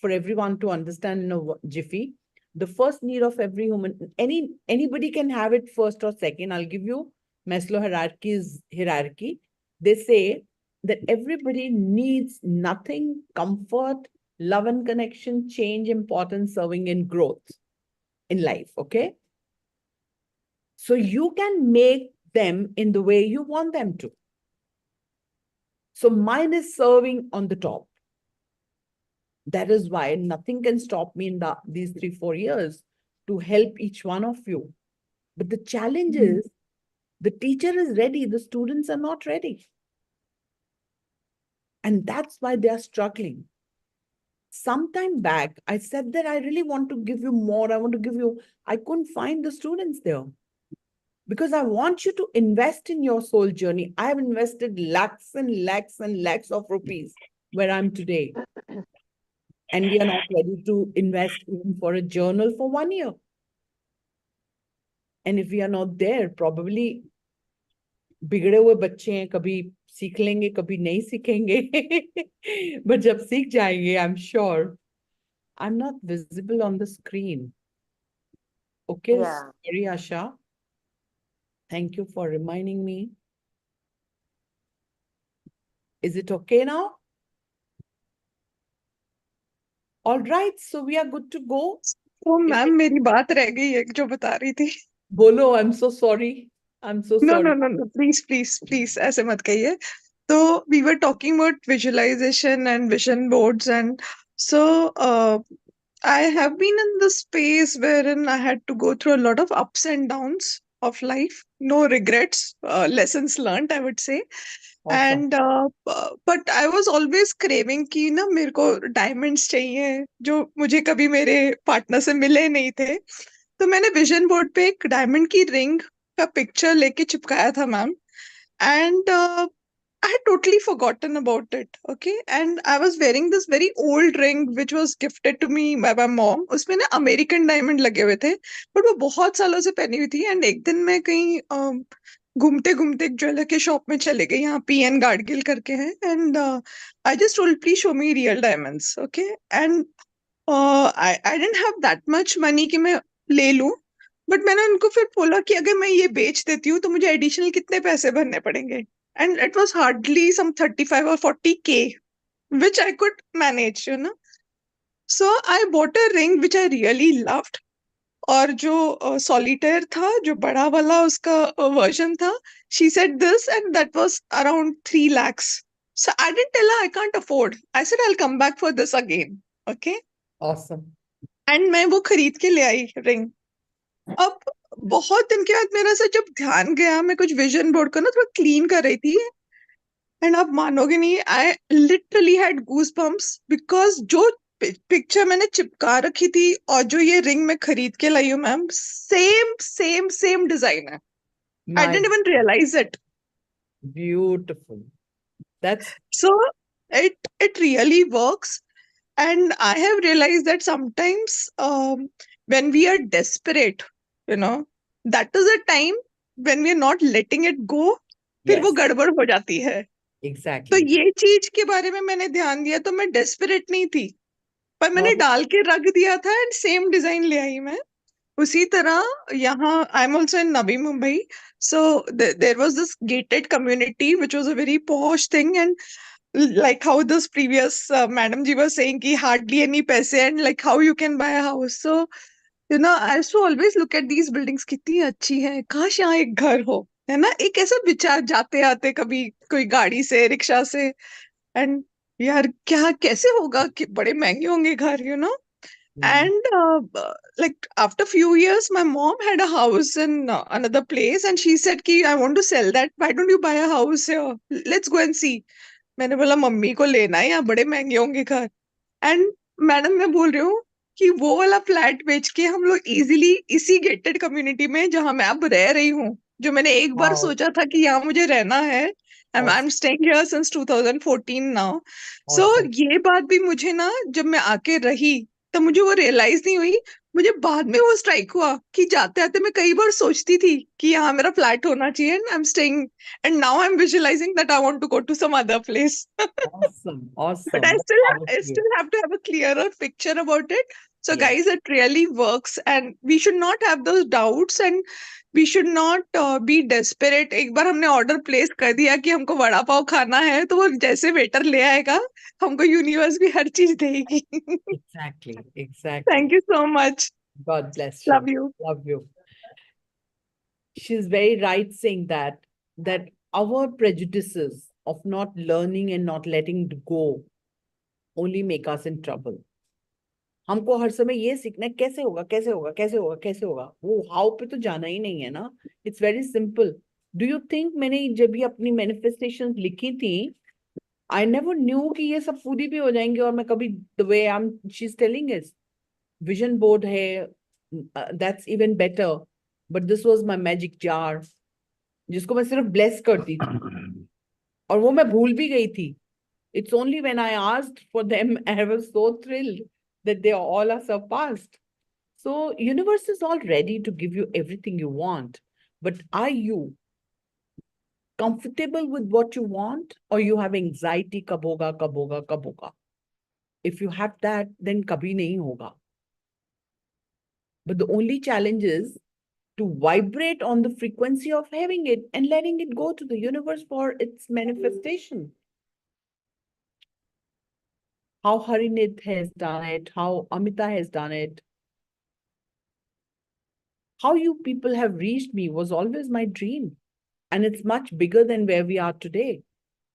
for everyone to understand in a jiffy. The first need of every human, anybody can have it first or second. I'll give you Maslow hierarchy. They say that everybody needs nothing, comfort, love and connection, change, importance, serving, and growth in life. Okay. So you can make them in the way you want them to. So mine is serving on the top. That is why nothing can stop me in these 3-4 years to help each one of you. But the challenge is the teacher is ready, the students are not ready. And that's why they are struggling. Sometime back, I said that I really want to give you more. I couldn't find the students there. Because I want you to invest in your soul journey. I have invested lakhs and lakhs and lakhs of rupees where I'm today. And we are not ready to invest even for a journal for 1 year. And if we are not there, probably बिगड़े हुए बच्चे हैं कभी सीख लेंगे कभी नहीं सीखेंगे but जब सीख जाएंगे I'm sure I'm not visible on the screen. Okay, Yeah. sorry Asha. Thank you for reminding me. Is it okay now? All right, so we are good to go. तो मैम मेरी बात रह गई है जो बता रही थी. बोलो, I'm so sorry. I'm so No, sorry. no, no, no. Please, please, please. ऐसे मत कहिए. So we were talking about visualization and vision boards, and so I have been in the space wherein I had to go through a lot of ups and downs of life. No regrets, lessons learned, I would say. Awesome. And but I was always craving कि ना मेरे को diamonds चाहिए जो मुझे कभी मेरे partner से मिले नहीं थे. तो मैंने विजन बोर्ड पे एक डायमंड की रिंग का पिक्चर लेके चिपकाया था ma'am. And I had totally forgotten about it. Okay. And I was wearing this very old ring which was gifted to me by my mom. उसमें ना अमेरिकन डायमंड लगे हुए थे, बट वो बहुत सालों से पहनी हुई थी. एंड एक दिन मैं कहीं घूमते घूमते एक ज्वेलर के शॉप में चले गई, यहाँ पीएन गाडगिल करके है. And I just told please show me real diamonds. Okay. And I didn't have that much money कि मैं ले लूं, बट मैंने उनको फिर बोला कि अगर मैं ये बेच देती हूँ तो मुझे एडिशनल कितने पैसे भरने पड़ेंगे. And it was hardly some 35 or 40K, which I could manage, you know. So I bought a ring which I really loved. और जो solitaire था, जो बड़ा वाला उसका version था, she said this and that was around 3 lakhs. So I didn't tell her I can't afford. I said I'll come back for this again. Okay. Awesome. And मैं वो खरीद के ले आई ring. अब बहुत दिन के बाद मेरा से जब ध्यान गया, मैं कुछ विजन बोर्ड को ना थोड़ा क्लीन कर रही थी. एंड आप मानोगे नहीं, I literally had goose bumps because जो पिक्चर मैंने चिपका रखी थी और जो ये रिंग मैं खरीद के लाई हूँ ma'am, same same same design है. I My didn't even realise it. beautiful. That's So it really works. And I have realized that sometimes when we are desperate, you know, that is a time when we are not letting it go, फिर वो yes, गड़बड़ हो जाती है. तो exactly. ये चीज के बारे में मैंने ध्यान दिया. तो मैं डेस्परेट नहीं थी, पर मैंने Not डाल के रख दिया था एंड सेम डिजाइन ले आई मैं. उसी तरह यहाँ I am also in Navi Mumbai. So there was this gated community which was a very posh thing. And like how this previous madam ji was saying ki hardly any paise, and like how you can buy a house. So you know, I used to always look at these buildings, कितनी अच्छी है, काश यहाँ एक घर हो, है ना. एक ऐसा विचार जाते आते कभी कोई गाड़ी से, रिक्शा से. एंड यार क्या कैसे होगा कि बड़े महंगे होंगे घर, you know. And like after few years, my mom had a house in another place, and she said कि I want to sell that. Why don't you buy a house here? Let's go and see. मैंने बोला mummy को लेना है, यहाँ बड़े महंगे होंगे घर. एंड मैडम मैं बोल रही हूँ कि वो वाला फ्लैट बेच के हम लोग इजीली इसी गेटेड कम्युनिटी में जहां मैं अब रह रही हूँ, जो मैंने एक बार wow. सोचा था कि यहाँ मुझे रहना है. आई Awesome. Am staying here since 2014 now. So Awesome. ये बात भी मुझे ना जब मैं आके रही तब मुझे वो रियलाइज नहीं हुई. मुझे बाद में वो स्ट्राइक हुआ कि जाते आते मैं कई बार सोचती थी कि यहाँ मेरा फ्लैट होना चाहिए. And I am staying, and now I'm visualizing that I want to go to some other place. Awesome. But Awesome. I More still power I to you. still have to have a clearer picture about it. So Yes. guys, it really works, and we should not have those doubts, and we should not be desperate. एक बार हमने order place कर दिया कि हमको वड़ा पाव खाना है, तो वो जैसे वेटर ले आएगा, हमको यूनिवर्स भी हर चीज देगी. Exactly. Exactly. Thank you so much. God bless you. Love you. Love you. She's very right saying that our prejudices of not learning and not letting it go only make us in trouble. हमको हर समय ये सीखना है कैसे होगा कैसे होगा कैसे होगा कैसे होगा, वो हाउ पे तो जाना ही नहीं है ना. It's very simple. Do you think मैंने जब भी अपनी मैनिफेस्टेशंस लिखी थी, आई नेवर न्यू कि ये सब पूरी भी हो जाएंगे. और मैं कभी the way I am she is telling is vision board है, that's even better. But this was my magic jar जिसको मैं सिर्फ ब्लेस करती थी और वो मैं भूल भी गई थी. It's only when I asked for them I was so thrilled that they all are surpassed. So universe is all ready to give you everything you want. But are you comfortable with what you want, or you have anxiety kab hoga, kab hoga, kab hoga? If you have that, then kabhi nahi hoga. But the only challenge is to vibrate on the frequency of having it and letting it go to the universe for its manifestation. How Harinit has done it, how Amita has done it, how you people have reached me was always my dream. And it's much bigger than where we are today.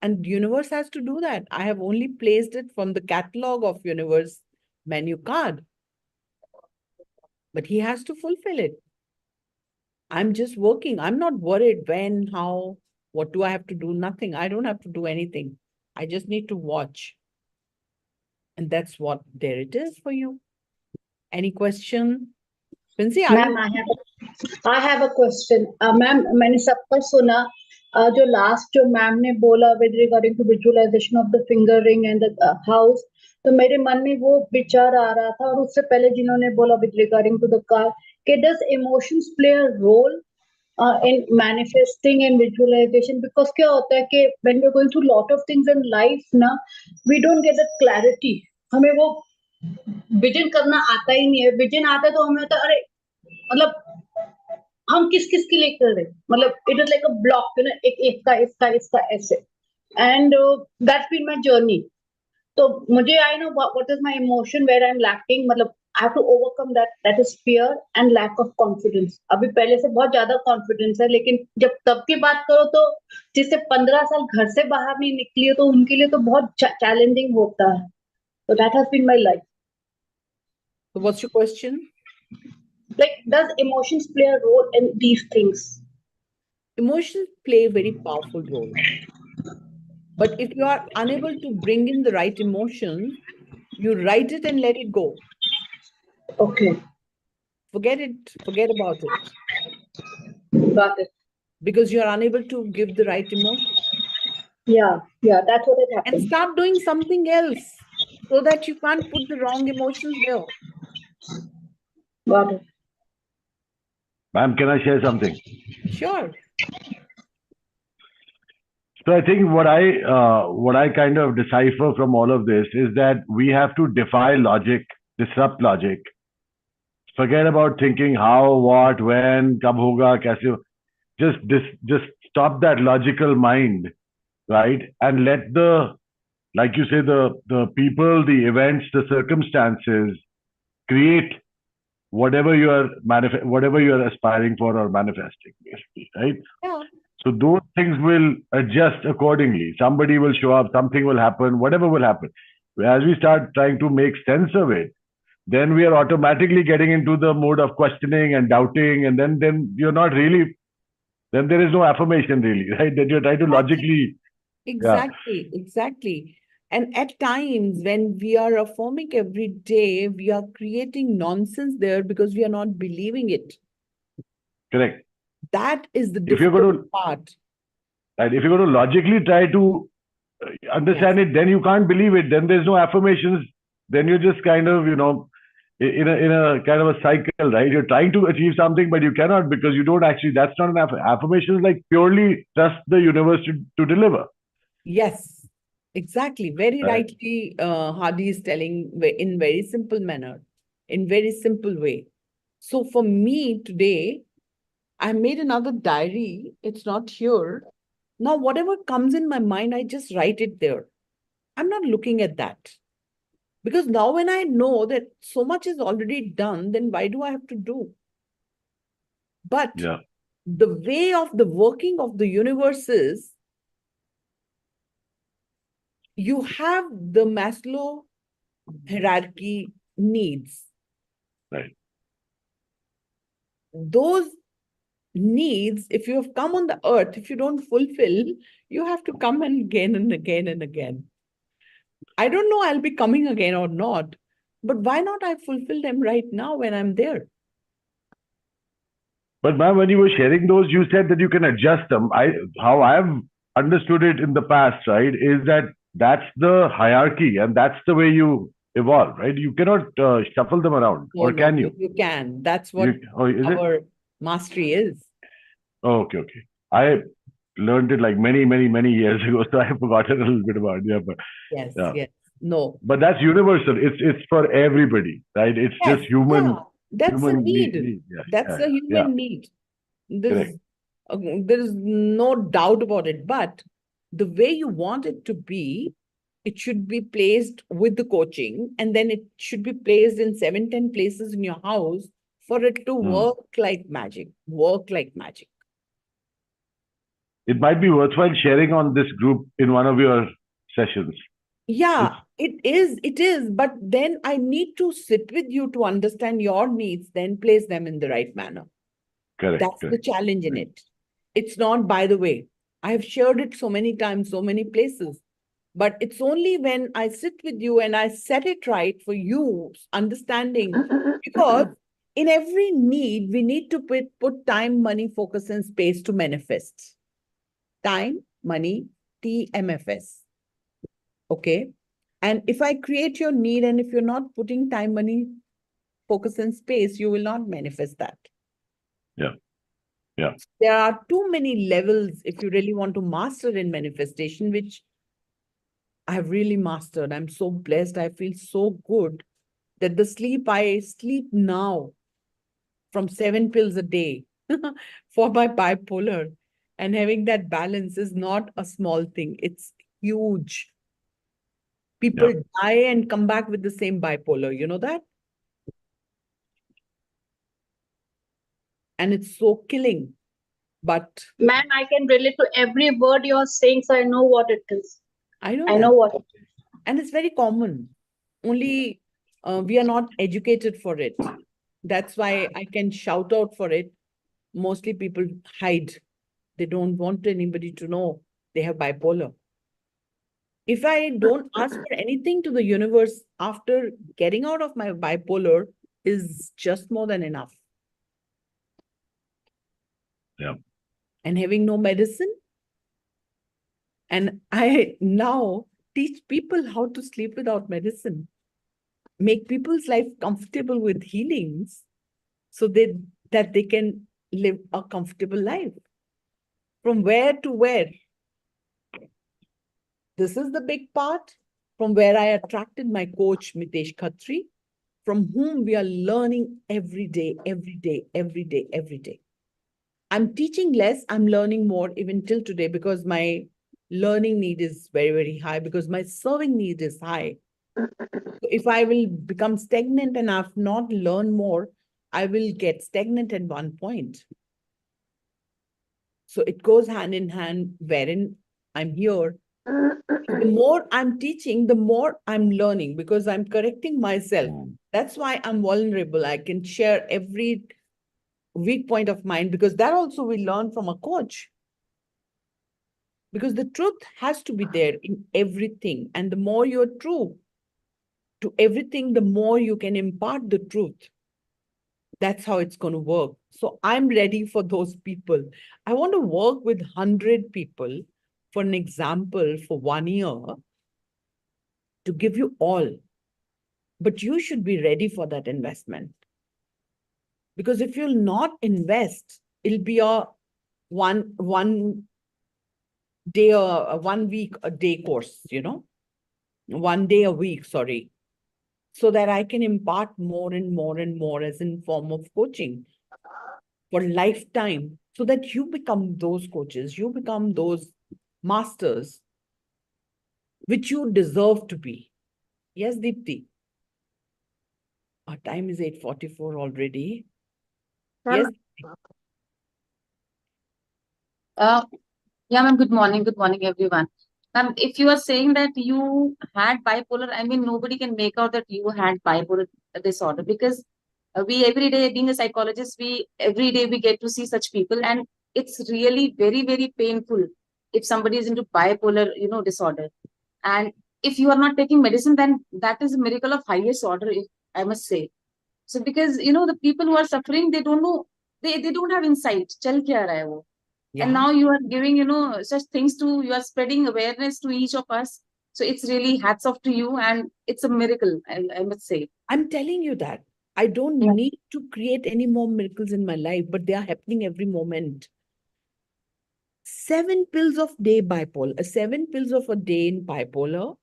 And universe has to do that. I have only placed it from the catalog of universe menu card. But he has to fulfill it. I'm just working. I'm not worried when, how, what do I have to do? Nothing. I don't have to do anything. I just need to watch. And that's what, there it is for you. Any question? Pincy, are ma'am you? I have a question. Ma'am मैंने सबका सुना जो last जो ma'am ने बोला with regarding to visualisation of the finger ring and the house, तो मेरे मन में वो विचार आ रहा था, और उससे पहले जिन्होंने बोला with regarding to the car, के does emotions play a role in manifesting and visualization? Because क्या होता है कि when we're going through lot of things in life ना, we don't get the clarity. हमें वो विजन करना आता ही नहीं है. विजन आता है तो हमें होता है अरे मतलब हम किस किस के लिए कर रहे हैं, मतलब it is like a block, you know, एक इसका इसका इसका ऐसे. And that's been my journey. तो मुझे I know what is my emotion where I am lacking, मतलब I have to overcome that. That is fear and lack of confidence. अभी पहले से बहुत ज्यादा कॉन्फिडेंस है, लेकिन जब तब की बात करो तो जिससे 15 साल घर से बाहर नहीं निकली है, तो उनके लिए तो बहुत चैलेंजिंग होता है. तो that has been my life. So what's your question? Like, does emotions play a role in these things? Emotions play a very powerful role. But if you are unable to bring in the right emotions, you write it and let it go. Okay, Forget it. Forget about it. got it. Because you are unable to give the right emotion. Yeah, that's what it And happened. start doing something else so that you can't put the wrong emotions there. Got it. Ma'am, can I share something? Sure. So I think what I kind of decipher from all of this is that we have to defy logic, disrupt logic. Forget about thinking how, what, when, kab hoga, kaise. Just stop that logical mind, right? And let the, like you say, the people, the events, the circumstances create whatever you are aspiring for or manifesting, basically, right? Yeah. So those things will adjust accordingly. Somebody will show up, something will happen, whatever will happen. As we start trying to make sense of it, then we are automatically getting into the mode of questioning and doubting, and then you're not really, then there is no affirmation really, right? That you're trying to logically, Exactly. And at times when we are affirming every day, we are creating nonsense there because we are not believing it. correct. That is the If you're going difficult part. Right, if you're going to logically try to understand it, then you can't believe it. Then there's no affirmations. Then you're just kind of, in a kind of a cycle, right? You're trying to achieve something, but you cannot because you don't actually. That's not an affirmation. Is like purely trust the universe to deliver. Yes, exactly. Very Right. rightly, Hadi is telling in very simple manner, in very simple way. So for me today, I made another diary. It's not here. Now, whatever comes in my mind, I just write it there. I'm not looking at that. Because now when I know that so much is already done, then why do I have to do? But Yeah. the way of the working of the universe is you have the Maslow hierarchy needs. Right. Those needs, if you have come on the earth, if you don't fulfill, you have to come and again and again and again. I don't know I'll be coming again or not, but why not I fulfill them right now when I'm there? But ma'am, when you were sharing those, you said that you can adjust them. How I've understood it in the past, right, is that that's the hierarchy and that's the way you evolve, right? You cannot shuffle them around, No, or no, can you? you can. That's what Is it? our mastery is. Oh, okay. I learned it like many, many, many years ago, so I've forgotten a little bit about it. Yeah, but Yes, yeah. yes. No. But that's universal. It's for everybody, right? It's Yes, just human. yeah. That's a Human need. Yeah, That's a human need. correct. There's no doubt about it. But the way you want it to be, it should be placed with the coaching, and then it should be placed in 7-10 places in your house for it to work like magic. Work like magic. it might be worthwhile sharing on this group in one of your sessions. Yeah, it is. But then I need to sit with you to understand your needs, then place them in the right manner. Correct. That's the Correct. challenge in it. It's not, by the way. I have shared it so many times, so many places. But it's only when I sit with you and I set it right for you, understanding. Because in every need, we need to put time, money, focus, and space to manifest. Time, money, TMFS. Okay. And if I create your need, and if you're not putting time, money, focus, and space, you will not manifest that. Yeah. Yeah. There are too many levels if you really want to master in manifestation, which I've really mastered. I'm so blessed. I feel so good that I sleep now from 7 pills a day for my bipolar. And having that balance is not a small thing. It's huge. People die and come back with the same bipolar. You know that? And it's so killing. But Man, I can relate to every word you're saying, so I know what it is. I know I that. know what it is. And it's very common. Only we are not educated for it. That's why I can shout out for it. Mostly people hide. They don't want anybody to know they have bipolar. If I don't ask for anything to the universe after getting out of my bipolar is just more than enough. Yeah. And having no medicine. And I now teach people how to sleep without medicine. Make people's life comfortable with healings so that they can live a comfortable life. From where to where? This is the big part. From where I attracted my coach, Mitesh Khatri, from whom we are learning every day, every day, every day, every day. I'm teaching less, I'm learning more even till today because my learning need is very, very high because my serving need is high. If I will become stagnant and I've not learned more, I will get stagnant at one point. So it goes hand in hand wherein I'm here. The more I'm teaching, the more I'm learning because I'm correcting myself. That's why I'm vulnerable. I can share every weak point of mine because that also we learn from a coach. Because the truth has to be there in everything. And the more you're true to everything, the more you can impart the truth. That's how it's going to work. So I'm ready for those people. I want to work with 100 people, for an example, for 1 year to give you all. But you should be ready for that investment. Because if you'll not invest, it'll be a one day, a 1 week a day course, 1 day a week, sorry. So that I can impart more and more and more as in form of coaching for lifetime, so that you become those coaches, you become those masters, which you deserve to be. Yes, Deepti. Our time is 8:44 already. Yes. Yeah, ma'am. Good morning, everyone. Ma'am, if you are saying that you had bipolar, I mean, nobody can make out that you had bipolar disorder because we every day, being a psychologist, we every day we get to see such people, and it's really very, very painful if somebody is into bipolar, disorder. And if you are not taking medicine, then that is a miracle of highest order, if I must say. So because the people who are suffering, they don't know, they don't have insight. Chal kya raha hai wo? And now you are giving, such things you are spreading awareness to each of us. So it's really hats off to you, and it's a miracle, I must say. I'm telling you that. I don't Yeah. need to create any more miracles in my life, but they are happening every moment. 7 pills of day bipolar, 7 pills of a day in bipolar.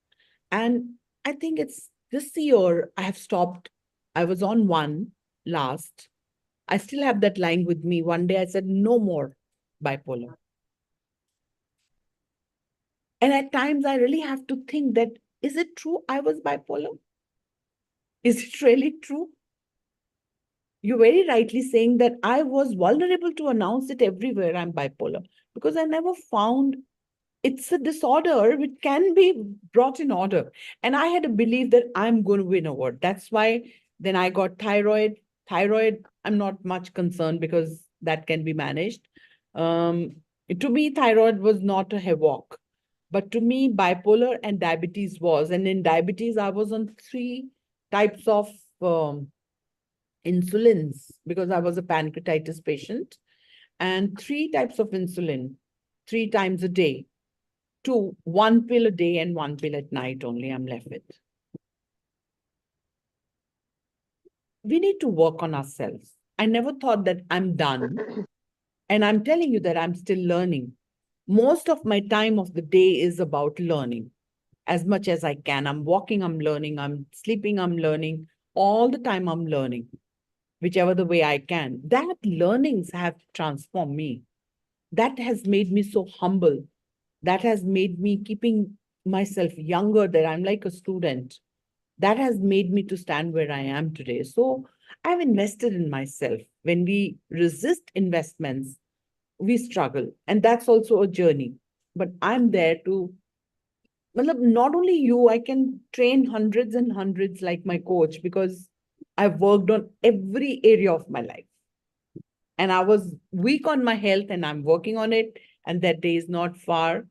And I think it's this year I have stopped. I was on one last. I still have that line with me. One day I said, no more bipolar. And at times I really have to think that, is it true I was bipolar? Is it really true? you're very rightly saying that I was vulnerable to announce it everywhere I'm bipolar, because I never found it's a disorder which can be brought in order. And I had a belief that I'm going to win award. That's why then I got thyroid. Thyroid, I'm not much concerned because that can be managed. To me, thyroid was not a havoc. But to me, bipolar and diabetes was. And in diabetes, I was on 3 types of insulins because I was a pancreatitis patient, and 3 types of insulin 3 times a day. 1 pill a day and 1 pill at night only I'm left with. We need to work on ourselves. I never thought that I'm done. And I'm telling you that I'm still learning. Most of my time of the day is about learning as much as I can. I'm walking, I'm learning. I'm sleeping, I'm learning. All the time I'm learning, whichever the way I can. That learnings have transformed me. That has made me so humble. That has made me keeping myself younger, that I'm like a student. That has made me to stand where I am today. So I've invested in myself. When we resist investments, we struggle. And that's also a journey. But I'm there to, not only you, I can train hundreds and hundreds like my coach, because I've worked on every area of my life. And I was weak on my health and I'm working on it. And that day is not far.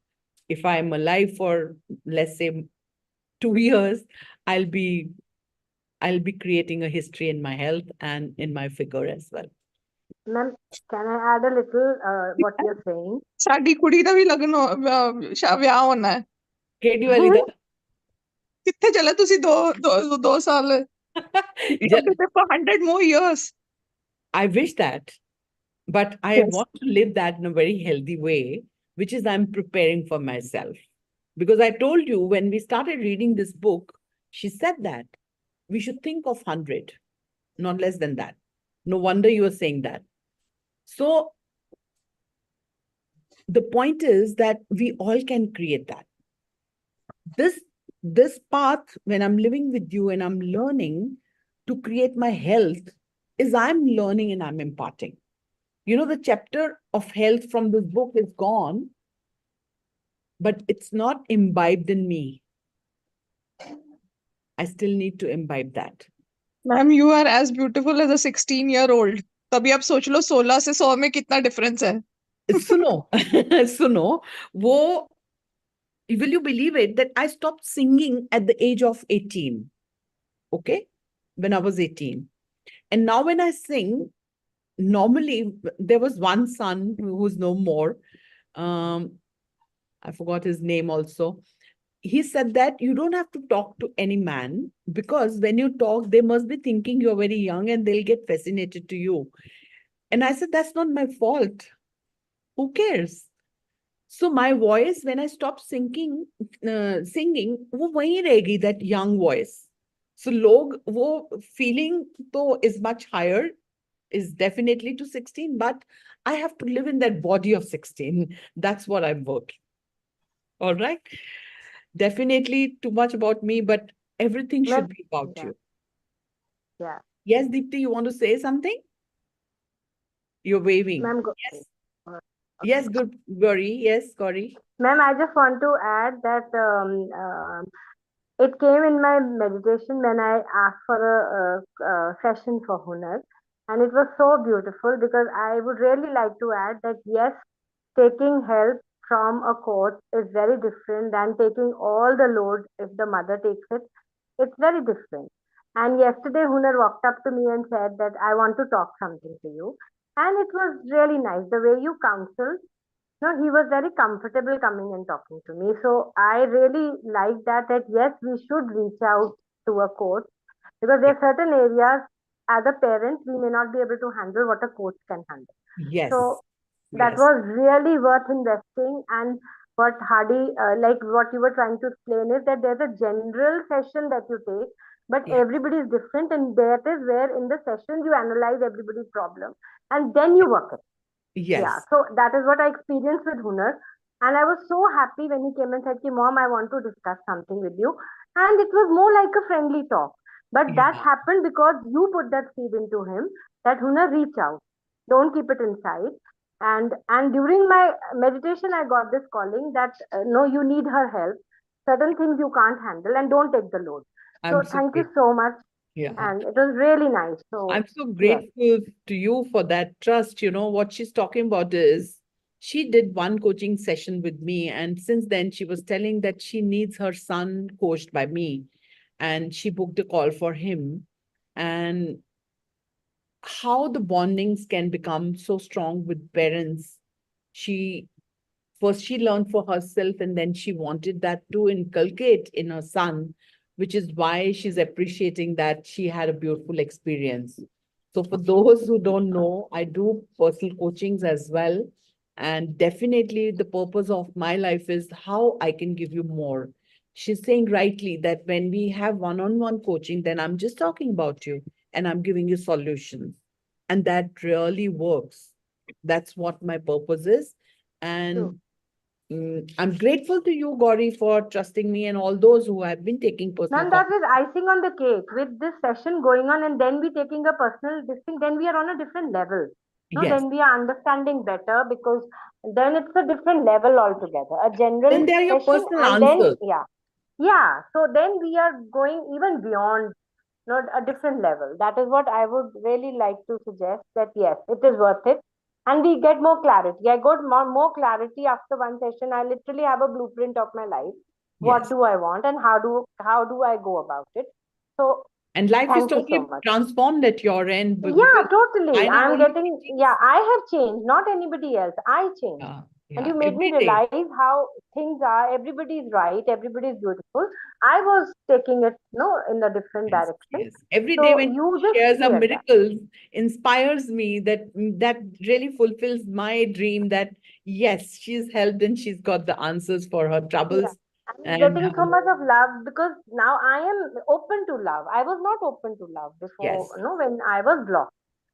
If I'm alive for, let's say, 2 years, I'll be creating a history in my health and in my figure as well. Ma'am, can I add a little what you're saying? ਸਾਡੀ ਕੁੜੀ ਦਾ ਵੀ ਲਗਨ ਵਿਆਹ ਹੋਣਾ ਹੈ ਕਿਹੜੀ ਵਾਲੀ ਦਾ? ਕਿੱਥੇ ਚਲੇ ਤੁਸੀਂ 2 ਸਾਲ for 100 more years. I wish that, but I want to live that in a very healthy way, which is I'm preparing for myself. Because I told you when we started reading this book, she said that we should think of 100, not less than that. No wonder you are saying that. So the point is that we all can create that. This path, when I'm living with you and I'm learning to create my health, is I'm learning and I'm imparting. You know, the chapter of health from this book is gone, but it's not imbibed in me. I still need to imbibe that. Ma'am, you are as beautiful as a 16-year-old. तभी आप सोच लो 16 से 100 में कितना difference है. सुनो, will you believe it that I stopped singing at the age of 18? Okay, when I was 18. And now when I sing, normally there was one son who's no more. I forgot his name also. He said that you don't have to talk to any man, because when you talk, they must be thinking you're very young and they'll get fascinated to you. And I said, that's not my fault. Who cares? So my voice, when I stopped singing, वो वहीं रहेगी, that young voice. So वो feeling तो is much higher, is definitely to 16, but I have to live in that body of 16. That's what I'm working. All right. Definitely too much about me, but everything should be about you. Yeah. Yes, Deepti, you want to say something? You're waving. Ma'am, Yes. Yes, good, Gauri. Yes, Gauri. Ma'am, I just want to add that it came in my meditation when I asked for a session for Hunar. And it was so beautiful, because I would really like to add that yes, taking help from a coach is very different than taking all the load if the mother takes it. It's very different. And yesterday, Hunar walked up to me and said that I want to talk something to you. And it was really nice the way you counseled. No, he was very comfortable coming and talking to me. So I really like that yes, we should reach out to a coach, because there are certain areas as a parent we may not be able to handle what a coach can handle. Yes. So that Yes. was really worth investing. And what Hardy, like what you were trying to explain, is that there's a general session that you take, but Yeah. everybody is different, and that is where in the session you analyze everybody's problem and then you work it. Yes. Yeah, so that is what I experienced with Hunar. And I was so happy when he came and said, Mom, I want to discuss something with you. And it was more like a friendly talk. But that Yeah. happened because you put that seed into him. that Hunar, reach out. Don't keep it inside. And during my meditation, I got this calling that no, you need her help. Certain things you can't handle, and don't take the load. So I'm so thank you grateful. so much, Yeah. and it was really nice. So I'm so yes, grateful to you for that trust. You know, what she's talking about is she did one coaching session with me, and since then she was telling that she needs her son coached by me, and she booked a call for him. And how the bondings can become so strong with parents. She First she learned for herself, and then she wanted that to inculcate in her son, which is why she's appreciating that she had a beautiful experience. So for those who don't know, I do personal coachings as well. And definitely the purpose of my life is how I can give you more. She's saying rightly that when we have one-on-one coaching, then I'm just talking about you and I'm giving you solutions. And that really works. That's what my purpose is. true. And I'm grateful to you, Gauri, for trusting me and all those who have been taking personal Ma'am, calls. that is icing on the cake. With this session going on, and then we taking a personal this thing, then we are on a different level. No, Yes. then we are understanding better, because then it's a different level altogether. A general Then they are your session, personal and then answers. yeah. So then we are going even beyond, not a different level. That is what I would really like to suggest. That yes, it is worth it, and we get more clarity. I got more clarity after one session. I literally have a blueprint of my life. What Yes. do I want, and how do I go about it? So And life is thank you so totally much. transformed at your end Yeah, because totally. I not I'm only getting, teaching, yeah, I have changed, not anybody else. I changed. And yeah, you made me every day. realize how things are. Everybody is right. Everybody is beautiful. I was taking it, no, in a different Yes, direction. yes. Every day So when you she just shares her cleared that. miracles inspires me that really fulfills my dream that yes, she's helped and she's got the answers for her Yeah. troubles. I'm And getting so much of love, because now I am open to love. I was not open to love before, yes, when I was blocked.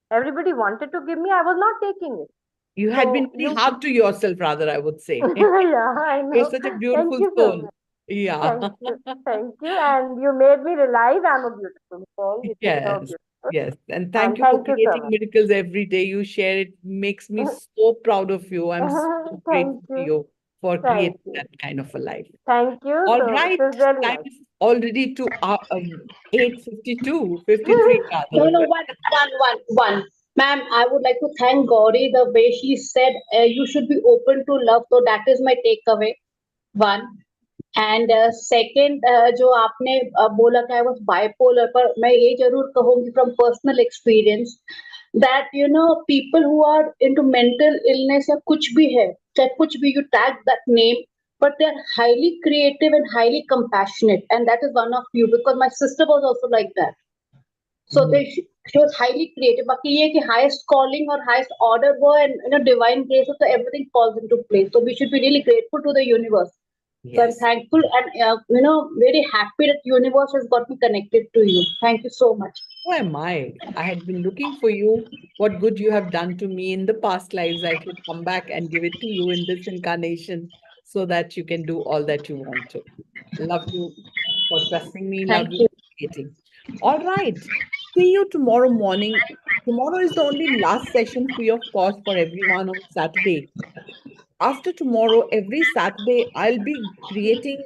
Everybody wanted to give me, I was not taking it. you had been So very you, hard to yourself, rather, I would say. yeah, I You're know. such a Thank beautiful you so soul. much. Yeah. Thank you. Thank you. And you made me realize I'm a beautiful soul, which is so Yes, beautiful. yes. And thank And you for thank you so creating much. miracles every day. You share it, makes me so proud of you. I'm so Thank grateful to you. you for Thank creating you. that kind of a life. Thank you. All So right, it is really time nice. is already to 8:52, 53 No, rather. no, one. Ma'am, I would like to thank Gauri the way she said you should be open to love. So that is my takeaway. One. And second जो आपने बोला कि I was bipolar, पर मैं ये जरूर कहूंगी from personal experience that you know people who are into mental illness या कुछ भी है, चाहे कुछ भी, you tag that name, but they are highly creative and highly compassionate, and that is one of you, because my sister was also like that. So she was highly creative. बाकी ये कि highest calling or highest order वो, and divine grace, so everything falls into place. So we should be really grateful to the universe. So I'm Yes. thankful and very happy that universe has got me connected to you. Thank you so much. Who am I? I had been looking for you. What good you have done to me in the past lives, I should come back and give it to you in this incarnation so that you can do all that you want to. Love you for trusting me. Love Thank you you. for creating. All right. See you tomorrow morning. Tomorrow is the only last session free of cost for everyone on Saturday. After tomorrow, every Saturday, I'll be creating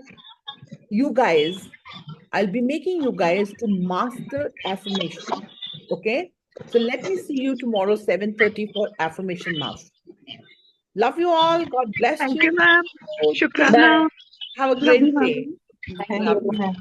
you guys, I'll be making you guys to master affirmation. Okay? So let me see you tomorrow, 7:30 for affirmation master. Love you all. God bless Thank you. you, ma'am. Take Bye. Shukrana. Have a Love you, great day. ma'am. Thank Love you. you.